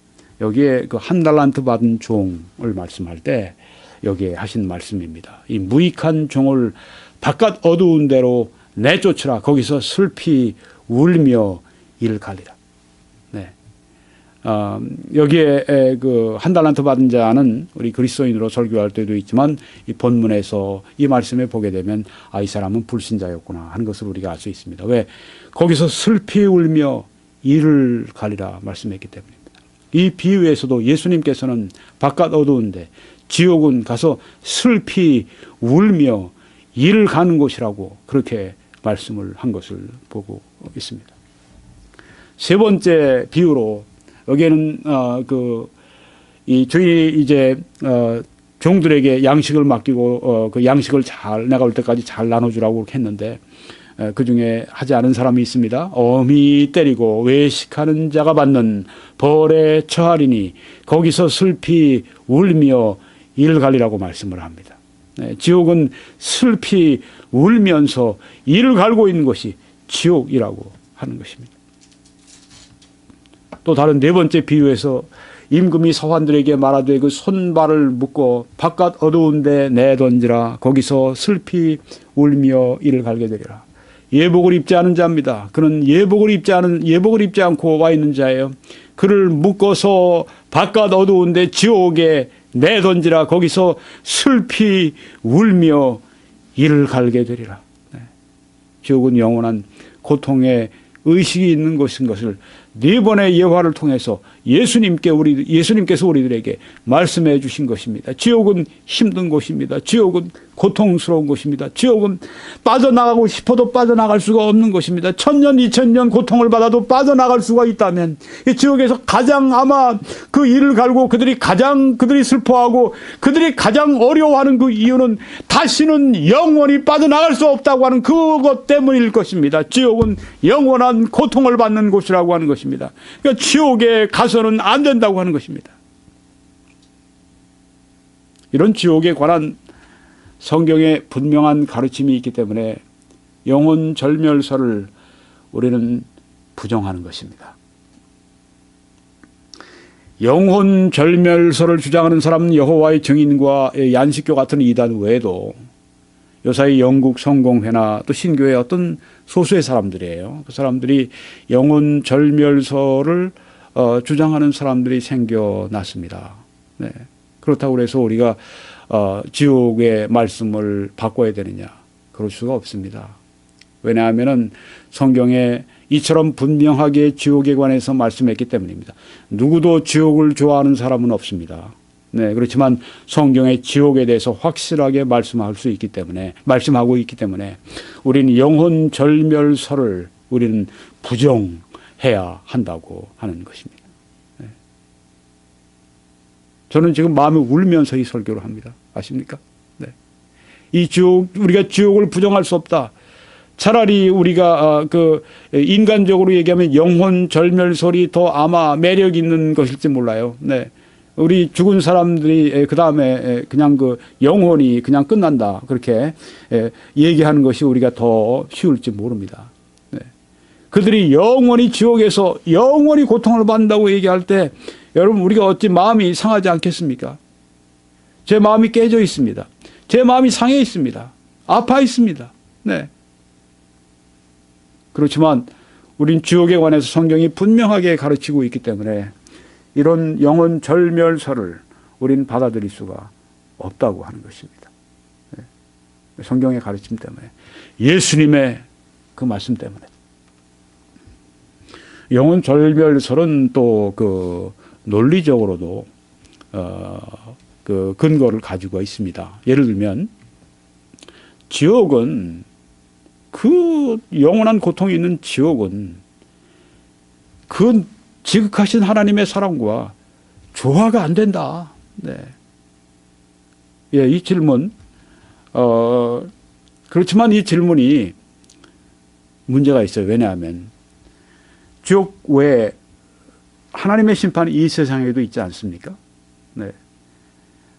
여기에 그 1달란트 받은 종을 말씀할 때 여기에 하신 말씀입니다. 이 무익한 종을 바깥 어두운 데로 내쫓으라. 거기서 슬피 울며 이를 갈리라. 여기에 그 1달란트 받은 자는 우리 그리스도인으로 설교할 때도 있지만 이 본문에서 이 말씀에 보게 되면 이 사람은 불신자였구나 하는 것을 우리가 알 수 있습니다. 왜? 거기서 슬피 울며 이를 갈리라 말씀했기 때문입니다. 이 비유에서도 예수님께서는 바깥 어두운데 지옥은 가서 슬피 울며 이를 가는 곳이라고 그렇게 말씀을 한 것을 보고 있습니다. 세 번째 비유로 여기에는 이 주인이 이제 종들에게 양식을 맡기고 그 양식을 잘 내가 올 때까지 잘 나눠주라고 그렇게 했는데 그 중에 하지 않은 사람이 있습니다. 엄히 때리고 외식하는 자가 받는 벌에 처하리니 거기서 슬피 울며 이를 갈리라고 말씀을 합니다. 네, 지옥은 슬피 울면서 이를 갈고 있는 것이 지옥이라고 하는 것입니다. 또 다른 네 번째 비유에서 임금이 서환들에게 말하되 그 손발을 묶고 바깥 어두운 데 내던지라. 거기서 슬피 울며 이를 갈게 되리라. 예복을 입지 않은 자입니다. 그는 예복을 입지 않고 와 있는 자예요. 그를 묶어서 바깥 어두운 데 지옥에 내던지라. 거기서 슬피 울며 이를 갈게 되리라. 네. 지옥은 영원한 고통의 의식이 있는 것인 것을 네 번의 예화를 통해서 예수님께서 우리들에게 말씀해 주신 것입니다. 지옥은 힘든 곳입니다. 지옥은 고통스러운 곳입니다. 지옥은 빠져나가고 싶어도 빠져나갈 수가 없는 곳입니다. 1000년, 2000년 고통을 받아도 빠져나갈 수가 있다면 이 지옥에서 가장 아마 그 이를 갈고 그들이 슬퍼하고 그들이 가장 어려워하는 그 이유는 다시는 영원히 빠져나갈 수 없다고 하는 그것 때문일 것입니다. 지옥은 영원한 고통을 받는 곳이라고 하는 것입니다. 그러니까 지옥에 가서는 안 된다고 하는 것입니다. 이런 지옥에 관한 성경에 분명한 가르침이 있기 때문에 영혼 절멸설을 우리는 부정하는 것입니다. 영혼 절멸설을 주장하는 사람은 여호와의 증인과 얀식교 같은 이단 외에도 요사이 영국 성공회나 또 신교의 어떤 소수의 사람들이에요. 그 사람들이 영혼 절멸설을 주장하는 사람들이 생겨났습니다. 네. 그렇다고 해서 우리가 지옥의 말씀을 바꿔야 되느냐? 그럴 수가 없습니다. 왜냐하면 성경에 이처럼 분명하게 지옥에 관해서 말씀했기 때문입니다. 누구도 지옥을 좋아하는 사람은 없습니다. 네, 그렇지만 성경의 지옥에 대해서 확실하게 말씀하고 있기 때문에 우리는 영혼 절멸설을 우리는 부정해야 한다고 하는 것입니다. 네. 저는 지금 마음이 울면서 이 설교를 합니다. 아십니까? 네. 우리가 지옥을 부정할 수 없다. 차라리 우리가 인간적으로 얘기하면 영혼 절멸설이 더 아마 매력 있는 것일지 몰라요. 네. 우리 죽은 사람들이 그 다음에 그냥 그 영혼이 그냥 끝난다. 그렇게 얘기하는 것이 우리가 더 쉬울지 모릅니다. 네. 그들이 영원히 지옥에서 영원히 고통을 받는다고 얘기할 때 여러분 우리가 어찌 마음이 상하지 않겠습니까? 제 마음이 깨져 있습니다. 제 마음이 상해 있습니다. 아파 있습니다. 네. 그렇지만 우린 지옥에 관해서 성경이 분명하게 가르치고 있기 때문에 이런 영혼 절멸설을 우리는 받아들일 수가 없다고 하는 것입니다. 네. 성경의 가르침 때문에 예수님의 그 말씀 때문에 영혼 절멸설은 또 그 논리적으로도 그 근거를 가지고 있습니다. 예를 들면 지옥은 그 영원한 고통이 있는 지옥은 그 지극하신 하나님의 사랑과 조화가 안 된다. 네. 예, 이 질문, 그렇지만 이 질문이 문제가 있어요. 왜냐하면 지옥 외에 하나님의 심판이 이 세상에도 있지 않습니까? 네.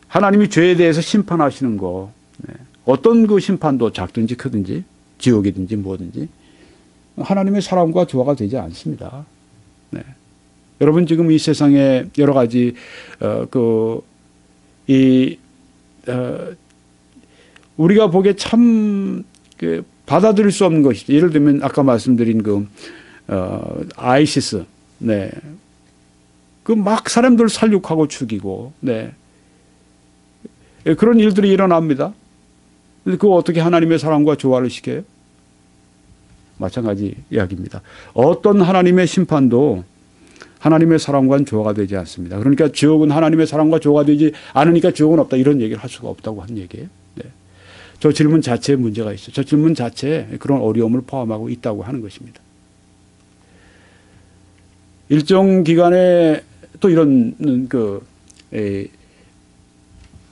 하나님이 죄에 대해서 심판하시는 거, 네. 어떤 그 심판도 작든지 크든지 지옥이든지 뭐든지 하나님의 사랑과 조화가 되지 않습니다. 네. 여러분 지금 이 세상에 여러 가지 우리가 보기에 참 받아들일 수 없는 것이죠. 예를 들면 아까 말씀드린 아이시스, 네, 그 막 사람들 살육하고 죽이고, 네, 그런 일들이 일어납니다. 그거 어떻게 하나님의 사랑과 조화를 시켜요? 마찬가지 이야기입니다. 어떤 하나님의 심판도 하나님의 사랑과는 조화가 되지 않습니다. 그러니까 지옥은 하나님의 사랑과 조화가 되지 않으니까 지옥은 없다. 이런 얘기를 할 수가 없다고 하는 얘기예요. 네. 저 질문 자체에 문제가 있어요. 저 질문 자체에 그런 어려움을 포함하고 있다고 하는 것입니다. 일정 기간에 또 이런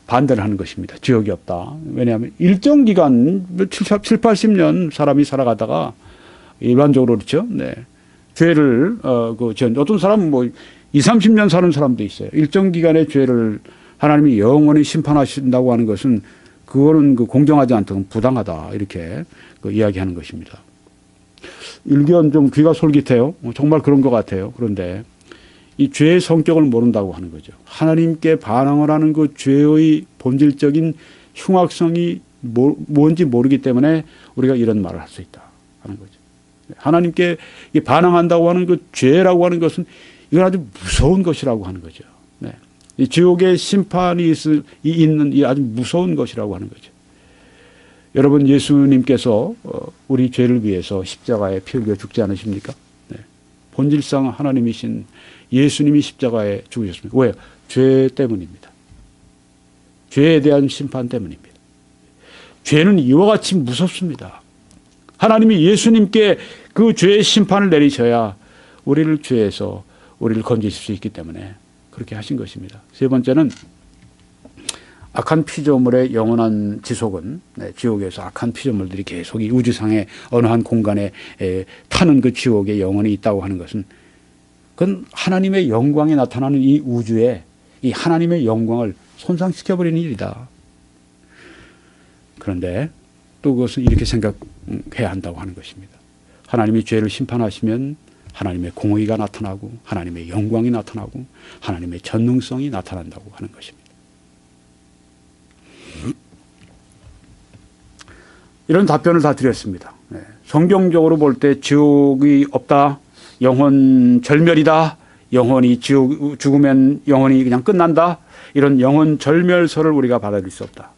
반대를 하는 것입니다. 지옥이 없다. 왜냐하면 일정 기간 7, 80년 사람이 살아가다가 일반적으로 그렇죠. 네. 죄를 어떤 사람은 뭐 20, 30년 사는 사람도 있어요. 일정 기간의 죄를 하나님이 영원히 심판하신다고 하는 것은 그거는 그 공정하지 않다, 부당하다 이렇게 그 이야기하는 것입니다. 일견 좀 귀가 솔깃해요. 정말 그런 것 같아요. 그런데 이 죄의 성격을 모른다고 하는 거죠. 하나님께 반항을 하는 그 죄의 본질적인 흉악성이 뭔지 모르기 때문에 우리가 이런 말을 할 수 있다 하는 거죠. 하나님께 반항한다고 하는 그 죄라고 하는 것은 이건 아주 무서운 것이라고 하는 거죠. 네. 이 지옥의 심판이 있는 이 아주 무서운 것이라고 하는 거죠. 여러분, 예수님께서 우리 죄를 위해서 십자가에 피 흘려 죽지 않으십니까? 네. 본질상 하나님이신 예수님이 십자가에 죽으셨습니다. 왜요? 죄 때문입니다. 죄에 대한 심판 때문입니다. 죄는 이와 같이 무섭습니다. 하나님이 예수님께 그 죄의 심판을 내리셔야 우리를 죄에서 우리를 건지실 수 있기 때문에 그렇게 하신 것입니다. 세 번째는 악한 피조물의 영원한 지속은, 지옥에서 악한 피조물들이 계속 이 우주상의 어느 한 공간에 타는 그 지옥에 영원히 있다고 하는 것은 그건 하나님의 영광이 나타나는 이 우주에 이 하나님의 영광을 손상시켜버리는 일이다. 그런데 또 그것은 이렇게 생각해야 한다고 하는 것입니다. 하나님이 죄를 심판하시면 하나님의 공의가 나타나고 하나님의 영광이 나타나고 하나님의 전능성이 나타난다고 하는 것입니다. 이런 답변을 다 드렸습니다. 성경적으로 볼 때 지옥이 없다, 영혼 절멸이다, 영혼이 죽으면 영혼이 그냥 끝난다, 이런 영혼 절멸설을 우리가 받아들일 수 없다.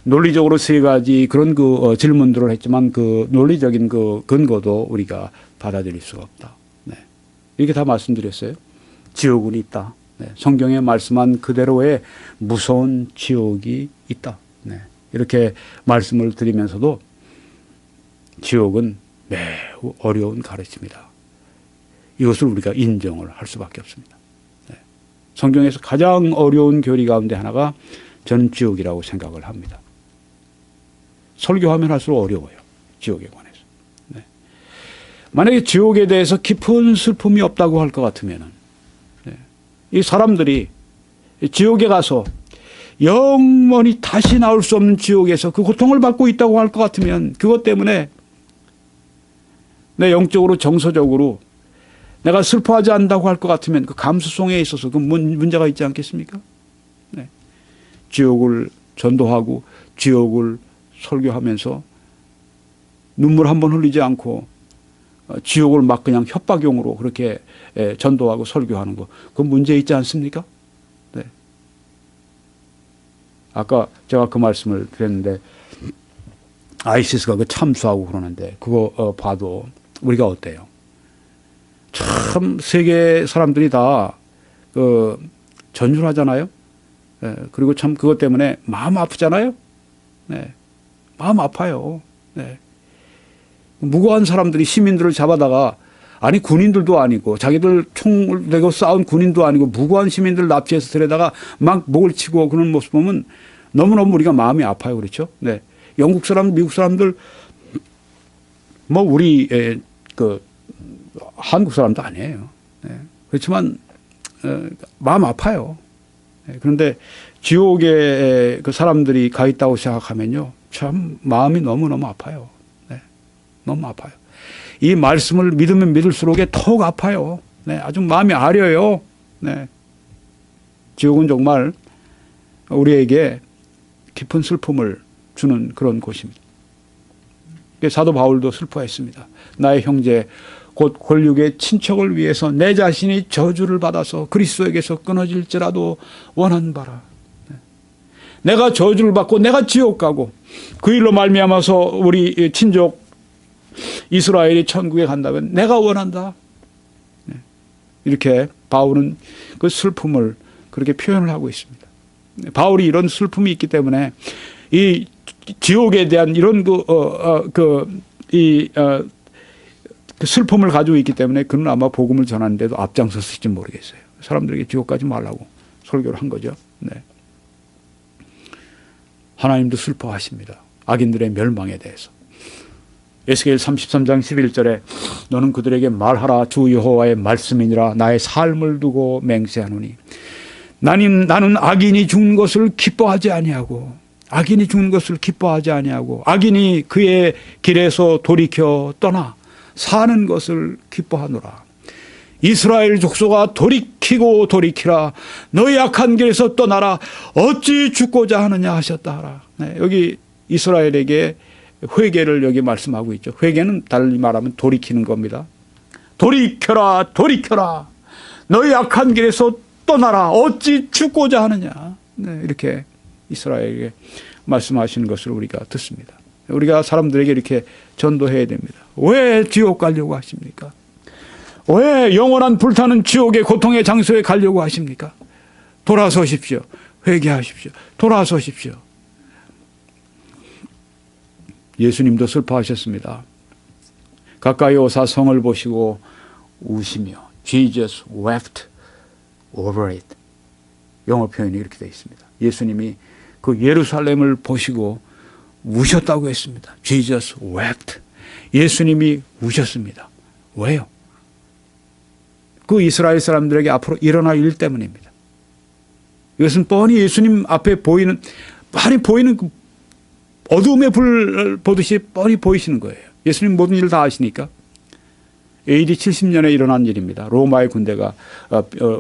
논리적으로 세 가지 그런 질문들을 했지만 그 논리적인 그 근거도 우리가 받아들일 수가 없다. 네. 이렇게 다 말씀드렸어요. 지옥은 있다. 네. 성경에 말씀한 그대로의 무서운 지옥이 있다. 네. 이렇게 말씀을 드리면서도 지옥은 매우 어려운 가르침이다. 이것을 우리가 인정을 할 수밖에 없습니다. 네. 성경에서 가장 어려운 교리 가운데 하나가 저는 지옥이라고 생각을 합니다. 설교하면 할수록 어려워요. 지옥에 관해서. 네. 만약에 지옥에 대해서 깊은 슬픔이 없다고 할 것 같으면 이 사람들이 지옥에 가서 영원히 다시 나올 수 없는 지옥에서 그 고통을 받고 있다고 할 것 같으면 그것 때문에 내 영적으로 정서적으로 내가 슬퍼하지 않는다고 할 것 같으면 그 감수성에 있어서 그 문제가 있지 않겠습니까? 네. 지옥을 전도하고 지옥을 설교하면서 눈물 한 번 흘리지 않고 지옥을 막 그냥 협박용으로 그렇게 전도하고 설교하는 거, 그건 문제 있지 않습니까? 네. 아까 제가 그 말씀을 드렸는데 아이시스가 그 참수하고 그러는데 그거 봐도 우리가 어때요? 참 세계 사람들이 다 전율하잖아요. 네. 그리고 참 그것 때문에 마음 아프잖아요. 네. 마음 아파요. 네. 무고한 사람들이 시민들을 잡아다가, 아니 군인들도 아니고 자기들 총을 내고 싸운 군인도 아니고 무고한 시민들 납치해서 데려다가 막 목을 치고 그런 모습 보면 너무너무 우리가 마음이 아파요. 그렇죠? 네. 영국 사람, 미국 사람들 뭐 우리 한국 사람도 아니에요. 네. 그렇지만 마음 아파요. 네. 그런데 지옥에 그 사람들이 가 있다고 생각하면요, 참 마음이 너무너무 아파요. 네. 너무 아파요. 이 말씀을 믿으면 믿을수록 더욱 아파요. 네. 아주 마음이 아려요. 네. 지옥은 정말 우리에게 깊은 슬픔을 주는 그런 곳입니다. 사도 바울도 슬퍼했습니다. 나의 형제 곧 권력의 친척을 위해서 내 자신이 저주를 받아서 그리스도에게서 끊어질지라도 원한 바라. 내가 저주를 받고 내가 지옥 가고 그 일로 말미암아서 우리 친족 이스라엘이 천국에 간다면 내가 원한다. 이렇게 바울은 그 슬픔을 그렇게 표현을 하고 있습니다. 바울이 이런 슬픔이 있기 때문에 이 지옥에 대한 이런 그 슬픔을 가지고 있기 때문에 그는 아마 복음을 전하는데도 앞장섰을지 모르겠어요. 사람들에게 지옥 가지 말라고 설교를 한 거죠. 네. 하나님도 슬퍼하십니다. 악인들의 멸망에 대해서. 에스겔 33장 11절에 너는 그들에게 말하라. 주 여호와의 말씀이니라. 나의 삶을 두고 맹세하노니 나는 악인이 죽는 것을 기뻐하지 아니하고 악인이 죽는 것을 기뻐하지 아니하고 악인이 그의 길에서 돌이켜 떠나 사는 것을 기뻐하노라. 이스라엘 족속아 돌이키고 돌이키라. 너희 악한 길에서 떠나라. 어찌 죽고자 하느냐 하셨다 하라. 네, 여기 이스라엘에게 회개를 여기 말씀하고 있죠. 회개는 달리 말하면 돌이키는 겁니다. 돌이켜라 돌이켜라. 너희 악한 길에서 떠나라. 어찌 죽고자 하느냐. 네, 이렇게 이스라엘에게 말씀하시는 것을 우리가 듣습니다. 우리가 사람들에게 이렇게 전도해야 됩니다. 왜 지옥 가려고 하십니까? 왜 영원한 불타는 지옥의 고통의 장소에 가려고 하십니까? 돌아서십시오. 회개하십시오. 돌아서십시오. 예수님도 슬퍼하셨습니다. 가까이 오사 성을 보시고 우시며 Jesus wept over it. 영어 표현이 이렇게 되어 있습니다. 예수님이 그 예루살렘을 보시고 우셨다고 했습니다. Jesus wept. 예수님이 우셨습니다. 왜요? 그 이스라엘 사람들에게 앞으로 일어날 일 때문입니다. 이것은 뻔히 예수님 앞에 보이는, 많이 보이는 그 어둠의 불 보듯이 뻔히 보이시는 거예요. 예수님 모든 일을 다 아시니까. AD 70년에 일어난 일입니다. 로마의 군대가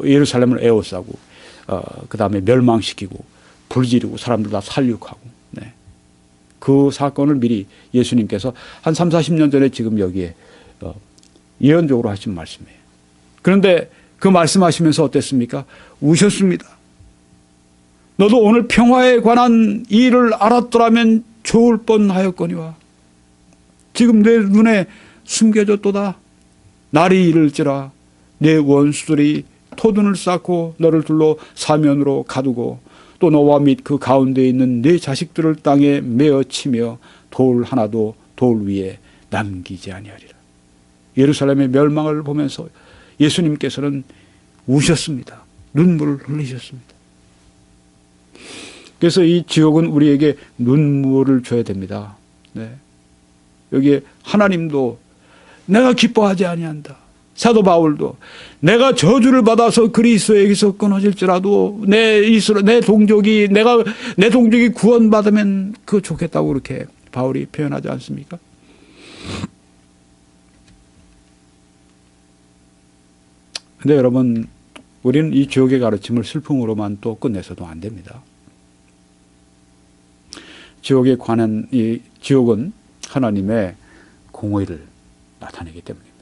예루살렘을 에워싸고 그 다음에 멸망시키고 불지르고 사람들 다 살육하고, 네. 그 사건을 미리 예수님께서 한 3, 40년 전에 지금 여기에 예언적으로 하신 말씀이에요. 그런데 그 말씀하시면서 어땠습니까? 우셨습니다. 너도 오늘 평화에 관한 일을 알았더라면 좋을 뻔하였거니와 지금 내 눈에 숨겨졌도다. 날이 이를지라 내 원수들이 토둔을 쌓고 너를 둘러 사면으로 가두고 또 너와 및 그 가운데 있는 네 자식들을 땅에 메어 치며 돌 하나도 돌 위에 남기지 아니하리라. 예루살렘의 멸망을 보면서 예수님께서는 우셨습니다. 눈물을 흘리셨습니다. 그래서 이 지옥은 우리에게 눈물을 줘야 됩니다. 네. 여기에 하나님도 내가 기뻐하지 아니한다. 사도 바울도 내가 저주를 받아서 그리스도에게서 끊어질지라도 내 동족이 구원받으면 그거 좋겠다고 그렇게 바울이 표현하지 않습니까? 근데 여러분, 우리는 이 지옥의 가르침을 슬픔으로만 또 끝내서도 안 됩니다. 지옥에 관한 이 지옥은 하나님의 공의를 나타내기 때문입니다.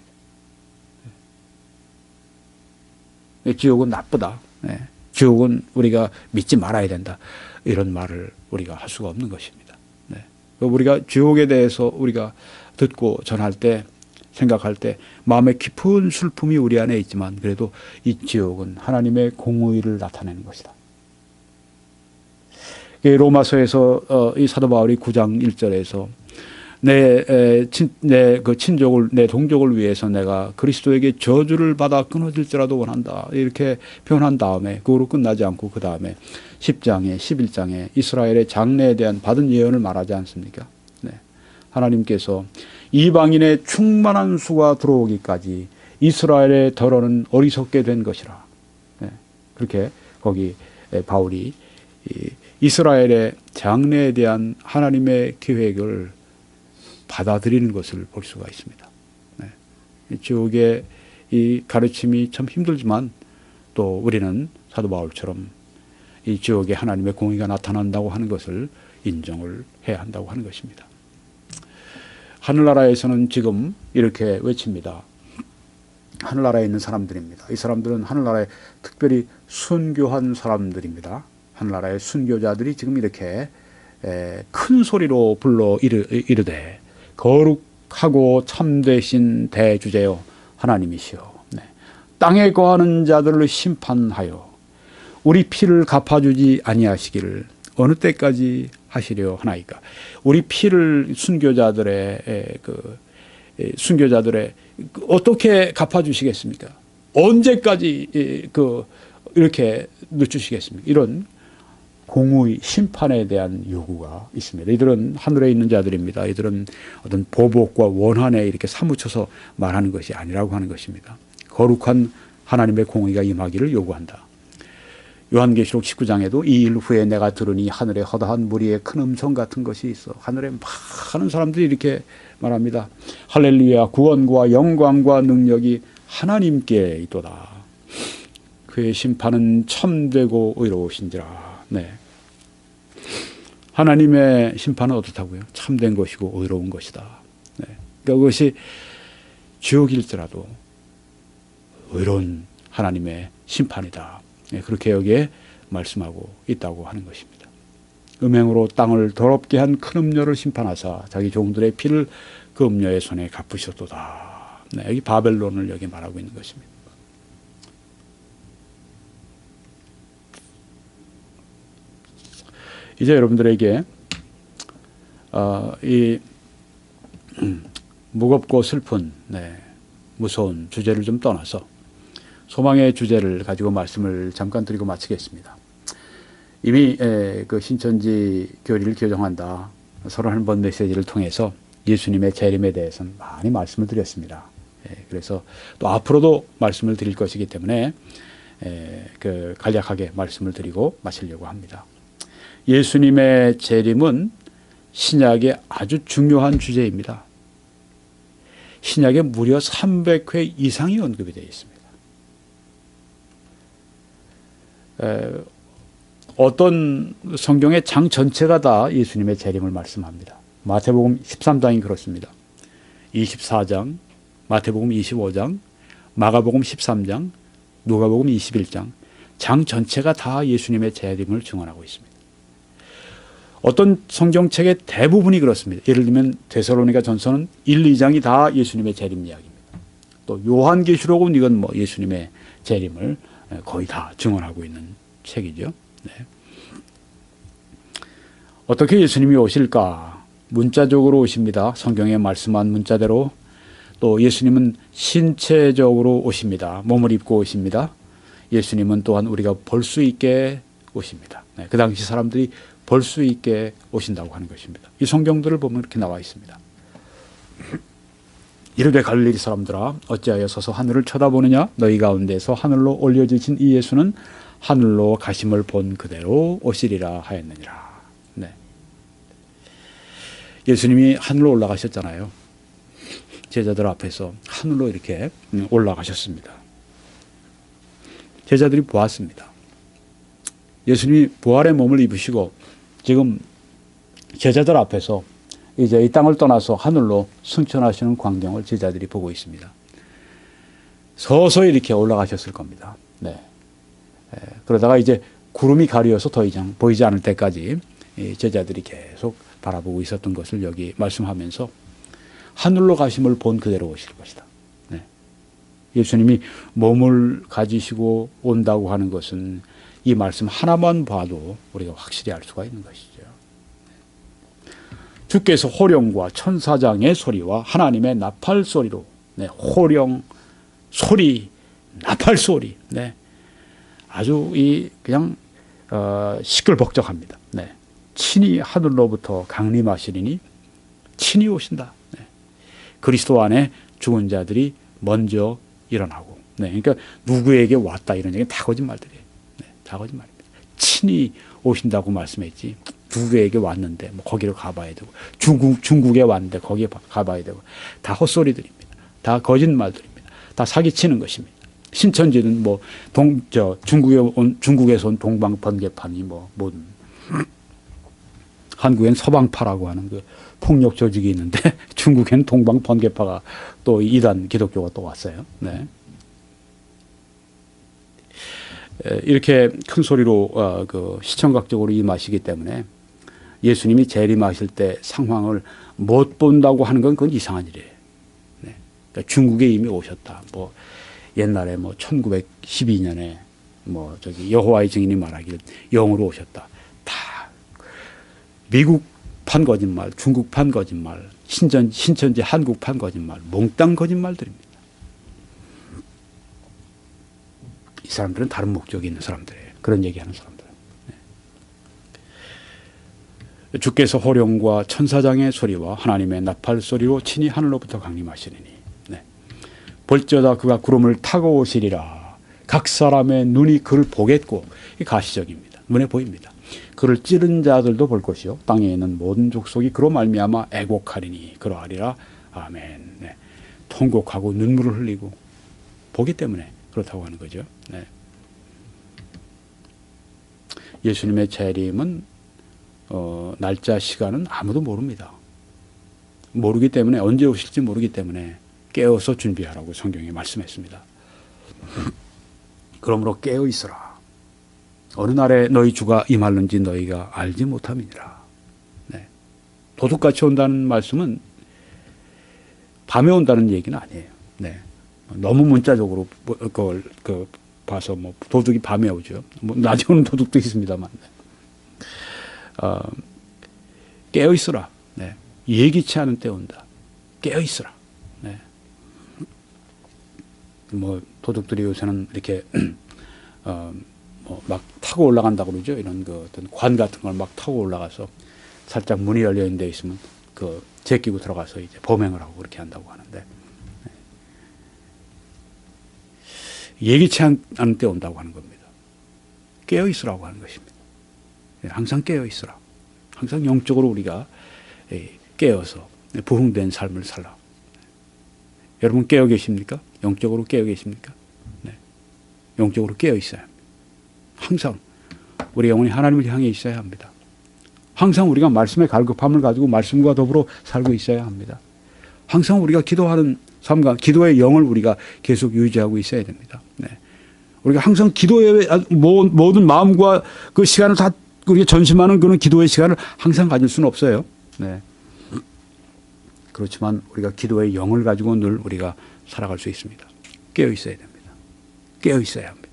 지옥은 나쁘다. 지옥은 우리가 믿지 말아야 된다. 이런 말을 우리가 할 수가 없는 것입니다. 우리가 지옥에 대해서 우리가 듣고 전할 때, 생각할 때 마음에 깊은 슬픔이 우리 안에 있지만 그래도 이 지옥은 하나님의 공의를 나타내는 것이다. 로마서에서 이 사도 바울이 9장 1절에서 내 동족을 위해서 내가 그리스도에게 저주를 받아 끊어질지라도 원한다. 이렇게 표현한 다음에 그거로 끝나지 않고 그 다음에 10장에 11장에 이스라엘의 장래에 대한 받은 예언을 말하지 않습니까? 네. 하나님께서 이방인의 충만한 수가 들어오기까지 이스라엘의 덜어는 어리석게 된 것이라. 네. 그렇게 거기 바울이 이스라엘의 장래에 대한 하나님의 계획을 받아들이는 것을 볼 수가 있습니다. 네. 지옥의 이 가르침이 참 힘들지만 또 우리는 사도 바울처럼 이 지옥에 하나님의 공의가 나타난다고 하는 것을 인정을 해야 한다고 하는 것입니다. 하늘나라에서는 지금 이렇게 외칩니다. 하늘나라에 있는 사람들입니다. 이 사람들은 하늘나라에 특별히 순교한 사람들입니다. 하늘나라의 순교자들이 지금 이렇게 큰 소리로 불러 이르되 거룩하고 참되신 대주제요 하나님이시여, 네. 땅에 거하는 자들을 심판하여 우리 피를 갚아주지 아니하시기를 어느 때까지 하시려 하나이까. 우리 피를 순교자들의 어떻게 갚아주시겠습니까? 언제까지 이렇게 늦추시겠습니까? 이런 공의 심판에 대한 요구가 있습니다. 이들은 하늘에 있는 자들입니다. 이들은 어떤 보복과 원한에 이렇게 사무쳐서 말하는 것이 아니라고 하는 것입니다. 거룩한 하나님의 공의가 임하기를 요구한다. 요한계시록 19장에도 이 일 후에 내가 들으니 하늘에 허다한 무리의 큰 음성 같은 것이 있어. 하늘에 많은 사람들이 이렇게 말합니다. 할렐루야, 구원과 영광과 능력이 하나님께 있도다. 그의 심판은 참되고 의로우신지라. 네. 하나님의 심판은 어떻다고요? 참된 것이고 의로운 것이다. 네. 그러니까 그것이 지옥일지라도 의로운 하나님의 심판이다. 네. 그렇게 여기에 말씀하고 있다고 하는 것입니다. 음행으로 땅을 더럽게 한 큰 음녀를 심판하사 자기 종들의 피를 그 음녀의 손에 갚으셨도다. 네. 여기 바벨론을 여기 말하고 있는 것입니다. 이제 여러분들에게 이 무겁고 슬픈 무서운 주제를 좀 떠나서 소망의 주제를 가지고 말씀을 잠깐 드리고 마치겠습니다. 이미 그 신천지 교리를 교정한다 31번 메시지를 통해서 예수님의 재림에 대해서는 많이 말씀을 드렸습니다. 그래서 또 앞으로도 말씀을 드릴 것이기 때문에 그 간략하게 말씀을 드리고 마치려고 합니다. 예수님의 재림은 신약의 아주 중요한 주제입니다. 신약에 무려 300회 이상이 언급이 되어 있습니다. 어떤 성경의 장 전체가 다 예수님의 재림을 말씀합니다. 마태복음 13장이 그렇습니다. 24장, 마태복음 25장, 마가복음 13장, 누가복음 21장, 장 전체가 다 예수님의 재림을 증언하고 있습니다. 어떤 성경책의 대부분이 그렇습니다. 예를 들면 데살로니가 전서는 1, 2장이 다 예수님의 재림 이야기입니다. 또 요한계시록은 이건 뭐 예수님의 재림을 거의 다 증언하고 있는 책이죠. 네. 어떻게 예수님이 오실까? 문자적으로 오십니다. 성경에 말씀한 문자대로. 또 예수님은 신체적으로 오십니다. 몸을 입고 오십니다. 예수님은 또한 우리가 볼 수 있게 오십니다. 네. 그 당시 사람들이 볼 수 있게 오신다고 하는 것입니다. 이 성경들을 보면 이렇게 나와 있습니다. 이르되 갈릴리 사람들아 어찌하여 서서 하늘을 쳐다보느냐? 너희 가운데서 하늘로 올려지신 이 예수는 하늘로 가심을 본 그대로 오시리라 하였느니라. 네. 예수님이 하늘로 올라가셨잖아요. 제자들 앞에서 하늘로 이렇게 올라가셨습니다. 제자들이 보았습니다. 예수님이 부활의 몸을 입으시고 지금 제자들 앞에서 이제 이 땅을 떠나서 하늘로 승천하시는 광경을 제자들이 보고 있습니다. 서서히 이렇게 올라가셨을 겁니다. 네. 그러다가 이제 구름이 가려서 더 이상 보이지 않을 때까지 제자들이 계속 바라보고 있었던 것을 여기 말씀하면서 하늘로 가심을 본 그대로 오실 것이다. 네. 예수님이 몸을 가지시고 온다고 하는 것은 이 말씀 하나만 봐도 우리가 확실히 알 수가 있는 것이죠. 주께서 호령과 천사장의 소리와 하나님의 나팔 소리로, 네, 호령, 소리, 나팔 소리, 네, 아주 그냥 시끌벅적합니다. 네, 친히 하늘로부터 강림하시리니 친히 오신다. 네, 그리스도 안에 죽은 자들이 먼저 일어나고, 네, 그러니까 누구에게 왔다 이런 얘기는 다 거짓말들이에요. 다 거짓말입니다. 친히 오신다고 말씀했지 누구에게 왔는데 뭐 거기를 가봐야 되고 중국에 왔는데 거기에 가봐야 되고 다 헛소리들입니다. 다 거짓말들입니다. 다 사기치는 것입니다. 신천지는 뭐 중국에서 온 동방 번개판이 뭐든 한국엔 서방파라고 하는 그 폭력 조직이 있는데 중국에는 동방 번개파가 또 이단 기독교가 또 왔어요. 네. 이렇게 큰 소리로 그 시청각적으로 임하시기 때문에 예수님이 재림하실 때 상황을 못 본다고 하는 건 그건 이상한 일이에요. 네. 그러니까 중국에 이미 오셨다. 뭐 옛날에 뭐 1912년에 뭐 저기 여호와의 증인이 말하기를 영으로 오셨다. 다 미국판 거짓말, 중국판 거짓말, 신천지 한국판 거짓말, 몽땅 거짓말들입니다. 이 사람들은 다른 목적이 있는 사람들이에요. 그런 얘기하는 사람들. 네. 주께서 호령과 천사장의 소리와 하나님의 나팔 소리로 친히 하늘로부터 강림하시리니 네. 볼지어다 그가 구름을 타고 오시리라. 각 사람의 눈이 그를 보겠고, 이 가시적입니다. 눈에 보입니다. 그를 찌른 자들도 볼 것이요 땅에 있는 모든 족속이 그로 말미암아 애곡하리니 그러하리라. 아멘. 네. 통곡하고 눈물을 흘리고 보기 때문에 그렇다고 하는 거죠. 네. 예수님의 재림은 날짜 시간은 아무도 모릅니다. 모르기 때문에, 언제 오실지 모르기 때문에 깨어서 준비하라고 성경에 말씀했습니다. 그러므로 깨어 있으라. 어느 날에 너희 주가 임할는지 너희가 알지 못함이니라. 네. 도둑같이 온다는 말씀은 밤에 온다는 얘기는 아니에요. 네. 너무 문자적으로 그걸 봐서 뭐 도둑이 밤에 오죠. 뭐 낮에 오는 도둑도 있습니다만. 깨어 있으라. 네. 예기치 않은 때 온다. 깨어 있으라. 네. 뭐 도둑들이 요새는 이렇게 뭐 막 타고 올라간다고 그러죠. 이런 그 어떤 관 같은 걸 막 타고 올라가서 살짝 문이 열려 있는 데 있으면 그 제끼고 들어가서 이제 범행을 하고 그렇게 한다고 하는데, 예기치 않은 때 온다고 하는 겁니다. 깨어 있으라고 하는 것입니다. 항상 깨어 있으라. 항상 영적으로 우리가 깨어서 부흥된 삶을 살라. 여러분 깨어 계십니까? 영적으로 깨어 계십니까? 네. 영적으로 깨어 있어야 합니다. 항상 우리 영혼이 하나님을 향해 있어야 합니다. 항상 우리가 말씀의 갈급함을 가지고 말씀과 더불어 살고 있어야 합니다. 항상 우리가 기도하는 삶과 기도의 영을 우리가 계속 유지하고 있어야 됩니다. 네. 우리가 항상 기도의 모든 마음과 그 시간을 다 우리가 전심하는 그런 기도의 시간을 항상 가질 수는 없어요. 네. 그렇지만 우리가 기도의 영을 가지고 늘 우리가 살아갈 수 있습니다. 깨어 있어야 됩니다. 깨어 있어야 합니다.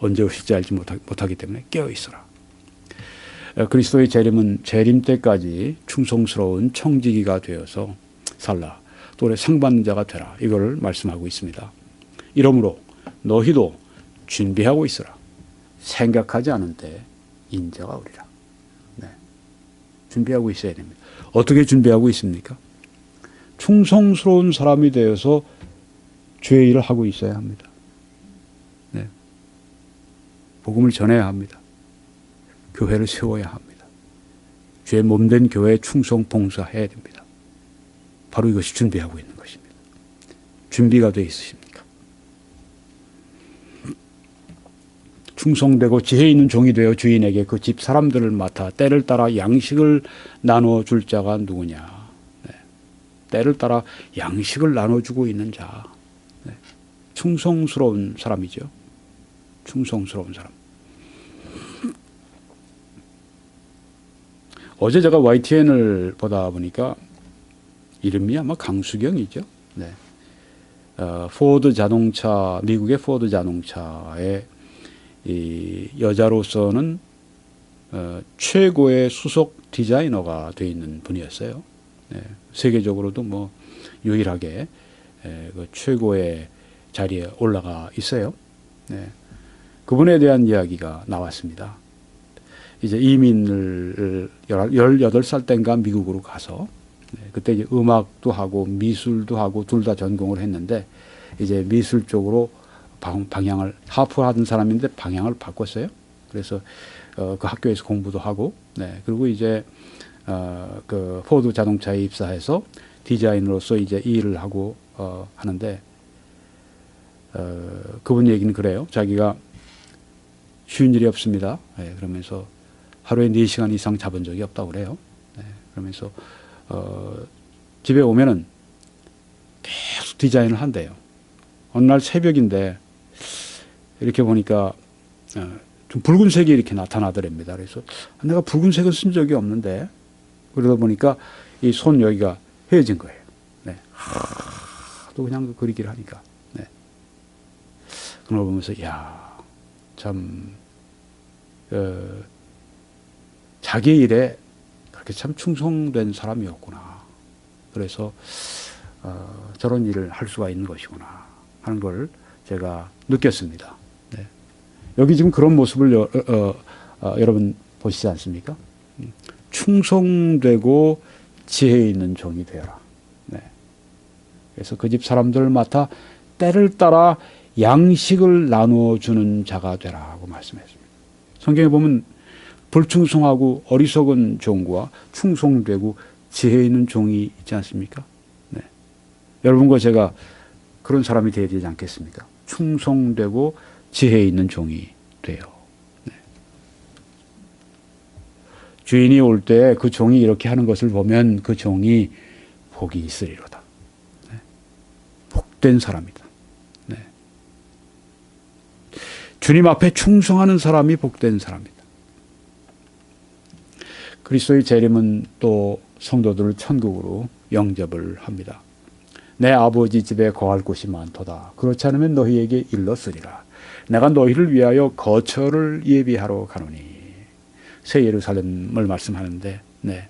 언제 오실지 알지 못하기 때문에 깨어 있어라. 그리스도의 재림은 재림 때까지 충성스러운 청지기가 되어서 살라. 또 상받는 자가 되라. 이걸 말씀하고 있습니다. 이러므로 너희도 준비하고 있으라. 생각하지 않은 때 인자가 오리라. 네. 준비하고 있어야 됩니다. 어떻게 준비하고 있습니까? 충성스러운 사람이 되어서 주의 일을 하고 있어야 합니다. 네. 복음을 전해야 합니다. 교회를 세워야 합니다. 주의 몸된 교회에 충성 봉사해야 됩니다. 바로 이것이 준비하고 있는 것입니다. 준비가 되어 있으십니까? 충성되고 지혜 있는 종이 되어 주인에게 그 집 사람들을 맡아 때를 따라 양식을 나눠줄 자가 누구냐. 네. 때를 따라 양식을 나눠주고 있는 자. 네. 충성스러운 사람이죠. 충성스러운 사람. 어제 제가 YTN을 보다 보니까 이름이 아마 강수경이죠. 네. 포드 자동차, 미국의 포드 자동차의 이 여자로서는 최고의 수석 디자이너가 되어 있는 분이었어요. 네. 세계적으로도 뭐 유일하게 그 최고의 자리에 올라가 있어요. 네. 그분에 대한 이야기가 나왔습니다. 이제 이민을 18살 때인가 미국으로 가서 그때 이제 음악도 하고 미술도 하고 둘 다 전공을 했는데 이제 미술 쪽으로 방향을 하프하던 사람인데 방향을 바꿨어요. 그래서 그 학교에서 공부도 하고, 네. 그리고 이제 그 포드 자동차에 입사해서 디자이너로서 이제 이 일을 하고 하는데 그분 얘기는 그래요. 자기가 쉬운 일이 없습니다. 네. 그러면서 하루에 4시간 이상 잡은 적이 없다고 그래요. 네. 그러면서 집에 오면은 계속 디자인을 한대요. 어느 날 새벽인데 이렇게 보니까 좀 붉은색이 이렇게 나타나더랍니다. 그래서 내가 붉은색은 쓴 적이 없는데 그러다 보니까 이 손 여기가 헤어진 거예요. 네. 또 그냥 그리기를 하니까. 네. 그걸 보면서 야, 참 자기 일에 그렇게 참 충성된 사람이었구나. 그래서 저런 일을 할 수가 있는 것이구나 하는 걸 제가 느꼈습니다. 네. 여기 지금 그런 모습을 여러분 보시지 않습니까? 충성되고 지혜 있는 종이 되어라. 네. 그래서 그 집 사람들을 맡아 때를 따라 양식을 나누어주는 자가 되라고 말씀했습니다. 성경에 보면 불충성하고 어리석은 종과 충성되고 지혜 있는 종이 있지 않습니까? 네. 여러분과 제가 그런 사람이 되어야 되지 않겠습니까? 충성되고 지혜 있는 종이 돼요. 네. 주인이 올 때 그 종이 이렇게 하는 것을 보면 그 종이 복이 있으리로다. 네. 복된 사람이다. 네. 주님 앞에 충성하는 사람이 복된 사람이다. 그리스도의 재림은 또 성도들을 천국으로 영접을 합니다. 내 아버지 집에 거할 곳이 많도다. 그렇지 않으면 너희에게 일렀으리라. 내가 너희를 위하여 거처를 예비하러 가노니. 새 예루살렘을 말씀하는데, 네.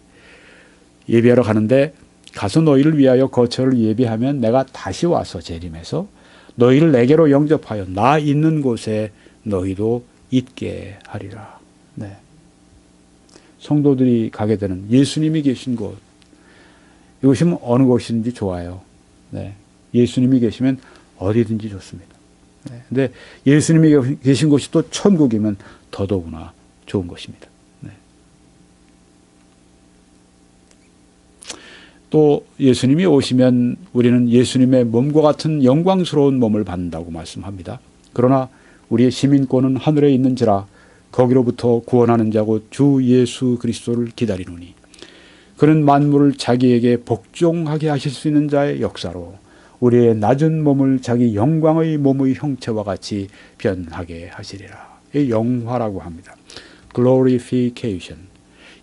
예비하러 가는데 가서 너희를 위하여 거처를 예비하면 내가 다시 와서 재림해서 너희를 내게로 영접하여 나 있는 곳에 너희도 있게 하리라. 네. 성도들이 가게 되는 예수님이 계신 곳, 이것이 어느 곳인지 좋아요. 네. 예수님이 계시면 어디든지 좋습니다. 네. 근데 예수님이 계신 곳이 또 천국이면 더더구나 좋은 것입니다. 네. 또 예수님이 오시면 우리는 예수님의 몸과 같은 영광스러운 몸을 받는다고 말씀합니다. 그러나 우리의 시민권은 하늘에 있는지라 거기로부터 구원하는 자고 주 예수 그리스도를 기다리노니 그는 만물을 자기에게 복종하게 하실 수 있는 자의 역사로 우리의 낮은 몸을 자기 영광의 몸의 형체와 같이 변하게 하시리라. 이 영화라고 합니다. Glorification.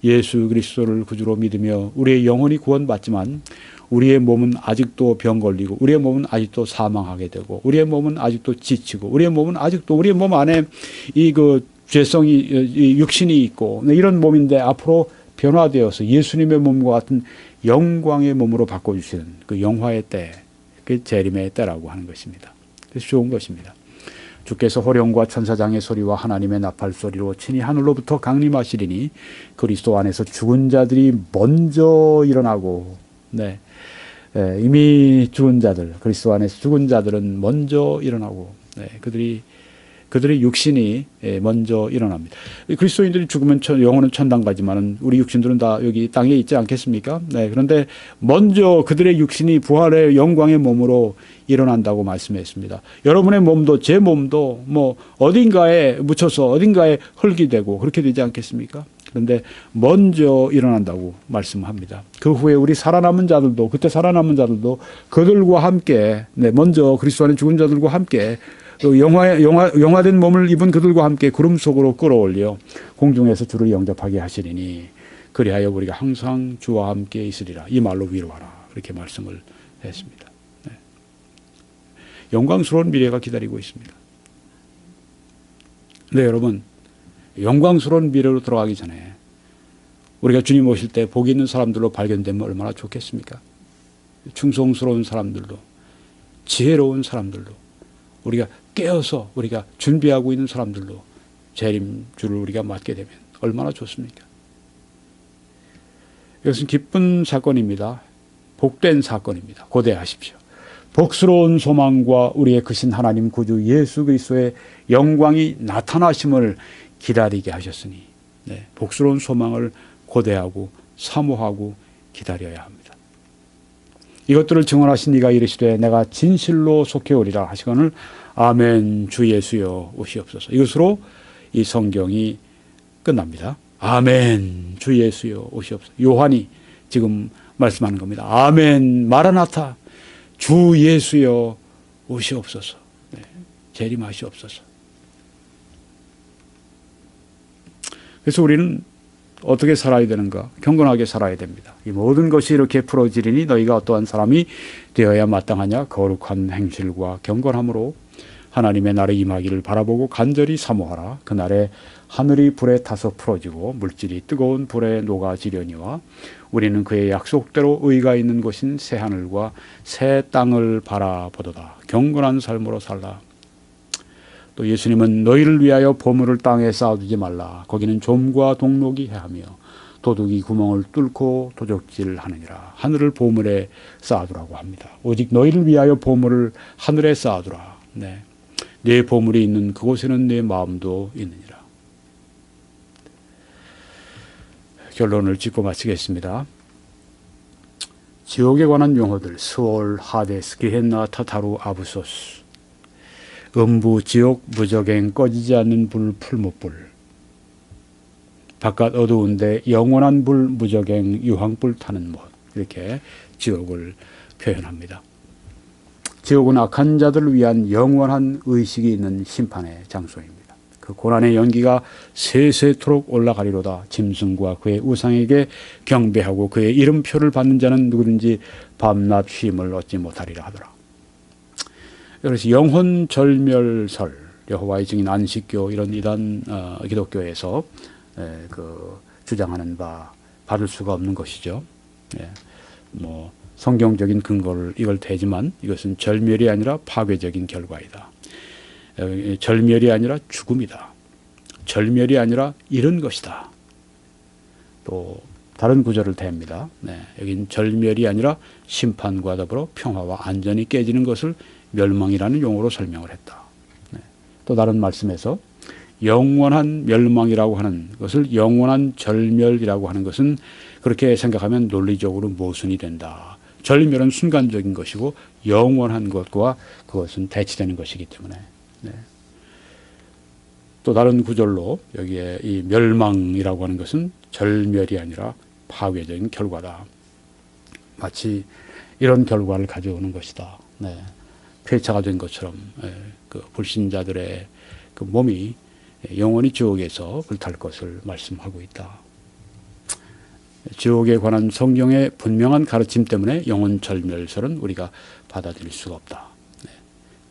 예수 그리스도를 구주로 믿으며 우리의 영혼이 구원받지만 우리의 몸은 아직도 병 걸리고 우리의 몸은 아직도 사망하게 되고 우리의 몸은 아직도 지치고 우리의 몸은 아직도 우리의 몸 안에 죄성이, 이 육신이 있고 이런 몸인데 앞으로 변화되어서 예수님의 몸과 같은 영광의 몸으로 바꿔주시는 그 영화의 때, 그 재림의 때라고 하는 것입니다. 그래서 좋은 것입니다. 주께서 호령과 천사장의 소리와 하나님의 나팔 소리로 친히 하늘로부터 강림하시리니 그리스도 안에서 죽은 자들이 먼저 일어나고, 네, 이미 죽은 자들, 그리스도 안에서 죽은 자들은 먼저 일어나고, 네, 그들의 육신이 먼저 일어납니다. 그리스도인들이 죽으면 영혼은 천당 가지만은 우리 육신들은 다 여기 땅에 있지 않겠습니까? 네, 그런데 먼저 그들의 육신이 부활의 영광의 몸으로 일어난다고 말씀했습니다. 여러분의 몸도 제 몸도 뭐 어딘가에 묻혀서 어딘가에 흙이 되고 그렇게 되지 않겠습니까? 그런데 먼저 일어난다고 말씀합니다. 그 후에 우리 살아남은 자들도 그때 살아남은 자들도 그들과 함께 먼저 그리스도 안에 죽은 자들과 함께 영화된 몸을 입은 그들과 함께 구름 속으로 끌어올려 공중에서 주를 영접하게 하시리니 그리하여 우리가 항상 주와 함께 있으리라. 이 말로 위로하라. 그렇게 말씀을 했습니다. 네. 영광스러운 미래가 기다리고 있습니다. 네, 여러분, 영광스러운 미래로 들어가기 전에 우리가 주님 오실 때 복이 있는 사람들로 발견되면 얼마나 좋겠습니까? 충성스러운 사람들도 지혜로운 사람들도 우리가 깨어서 우리가 준비하고 있는 사람들로 재림주를 우리가 맞게 되면 얼마나 좋습니까? 이것은 기쁜 사건입니다. 복된 사건입니다. 고대하십시오. 복스러운 소망과 우리의 크신 하나님 구주 예수 그리스도의 영광이 나타나심을 기다리게 하셨으니 네, 복스러운 소망을 고대하고 사모하고 기다려야 합니다. 이것들을 증언하신 이가 이르시되 내가 진실로 속해오리라 하시거늘 아멘 주 예수여 오시옵소서. 이것으로 이 성경이 끝납니다. 아멘 주 예수여 오시옵소서. 요한이 지금 말씀하는 겁니다. 아멘 마라나타 주 예수여 오시옵소서. 네, 재림하시옵소서. 그래서 우리는 어떻게 살아야 되는가? 경건하게 살아야 됩니다. 이 모든 것이 이렇게 풀어지리니 너희가 어떠한 사람이 되어야 마땅하냐? 거룩한 행실과 경건함으로 하나님의 날에 임하기를 바라보고 간절히 사모하라. 그날에 하늘이 불에 타서 풀어지고 물질이 뜨거운 불에 녹아지려니와 우리는 그의 약속대로 의가 있는 곳인 새 하늘과 새 땅을 바라보도다. 경건한 삶으로 살라. 또 예수님은 너희를 위하여 보물을 땅에 쌓아두지 말라. 거기는 좀과 동록이 해하며 도둑이 구멍을 뚫고 도적질하느니라. 하늘을 보물에 쌓아두라고 합니다. 오직 너희를 위하여 보물을 하늘에 쌓아두라. 네. 내 보물이 있는 그곳에는 내 마음도 있느니라. 결론을 짓고 마치겠습니다. 지옥에 관한 용어들 스올, 하데스, 게헨나, 타타루, 아부소스, 음부, 지옥, 무적행, 꺼지지 않는 불, 풀무불, 바깥 어두운데 영원한 불, 무적행, 유황불 타는 못, 이렇게 지옥을 표현합니다. 지옥은 악한 자들을 위한 영원한 의식이 있는 심판의 장소입니다. 그 고난의 연기가 세세토록 올라가리로다. 짐승과 그의 우상에게 경배하고 그의 이름표를 받는 자는 누구든지 밤낮 쉼을 얻지 못하리라 하더라. 그래서 영혼절멸설, 여호와의 증인 안식교 이런 이단 기독교에서 주장하는 바 받을 수가 없는 것이죠. 뭐 성경적인 근거를 이걸 대지만 이것은 절멸이 아니라 파괴적인 결과이다. 절멸이 아니라 죽음이다. 절멸이 아니라 잃은 것이다. 또 다른 구절을 댑니다. 여긴 절멸이 아니라 심판과 더불어 평화와 안전이 깨지는 것을 멸망이라는 용어로 설명을 했다. 또 다른 말씀에서 영원한 멸망이라고 하는 것을 영원한 절멸이라고 하는 것은 그렇게 생각하면 논리적으로 모순이 된다. 절멸은 순간적인 것이고 영원한 것과 그것은 대치되는 것이기 때문에. 또 다른 구절로 여기에 이 멸망이라고 하는 것은 절멸이 아니라 파괴적인 결과다. 마치 이런 결과를 가져오는 것이다. 폐차가 된 것처럼 그 불신자들의 그 몸이 영원히 지옥에서 불탈 것을 말씀하고 있다. 지옥에 관한 성경의 분명한 가르침 때문에 영혼절멸설은 우리가 받아들일 수가 없다.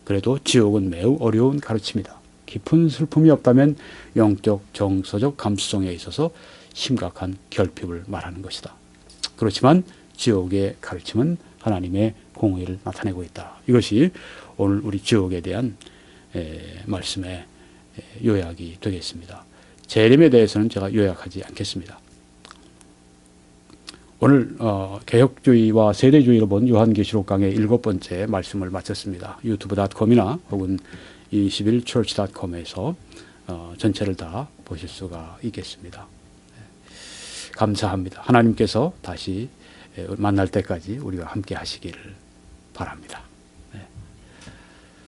그래도 지옥은 매우 어려운 가르침이다. 깊은 슬픔이 없다면 영적, 정서적 감수성에 있어서 심각한 결핍을 말하는 것이다. 그렇지만 지옥의 가르침은 하나님의 공의를 나타내고 있다. 이것이 오늘 우리 지옥에 대한 말씀의 요약이 되겠습니다. 재림에 대해서는 제가 요약하지 않겠습니다. 오늘 개혁주의와 세대주의로 본 요한계시록 강의 7번째 말씀을 마쳤습니다. 유튜브.com이나 혹은 21church.com에서 전체를 다 보실 수가 있겠습니다. 감사합니다. 하나님께서 다시 만날 때까지 우리가 함께 하시기를 바랍니다.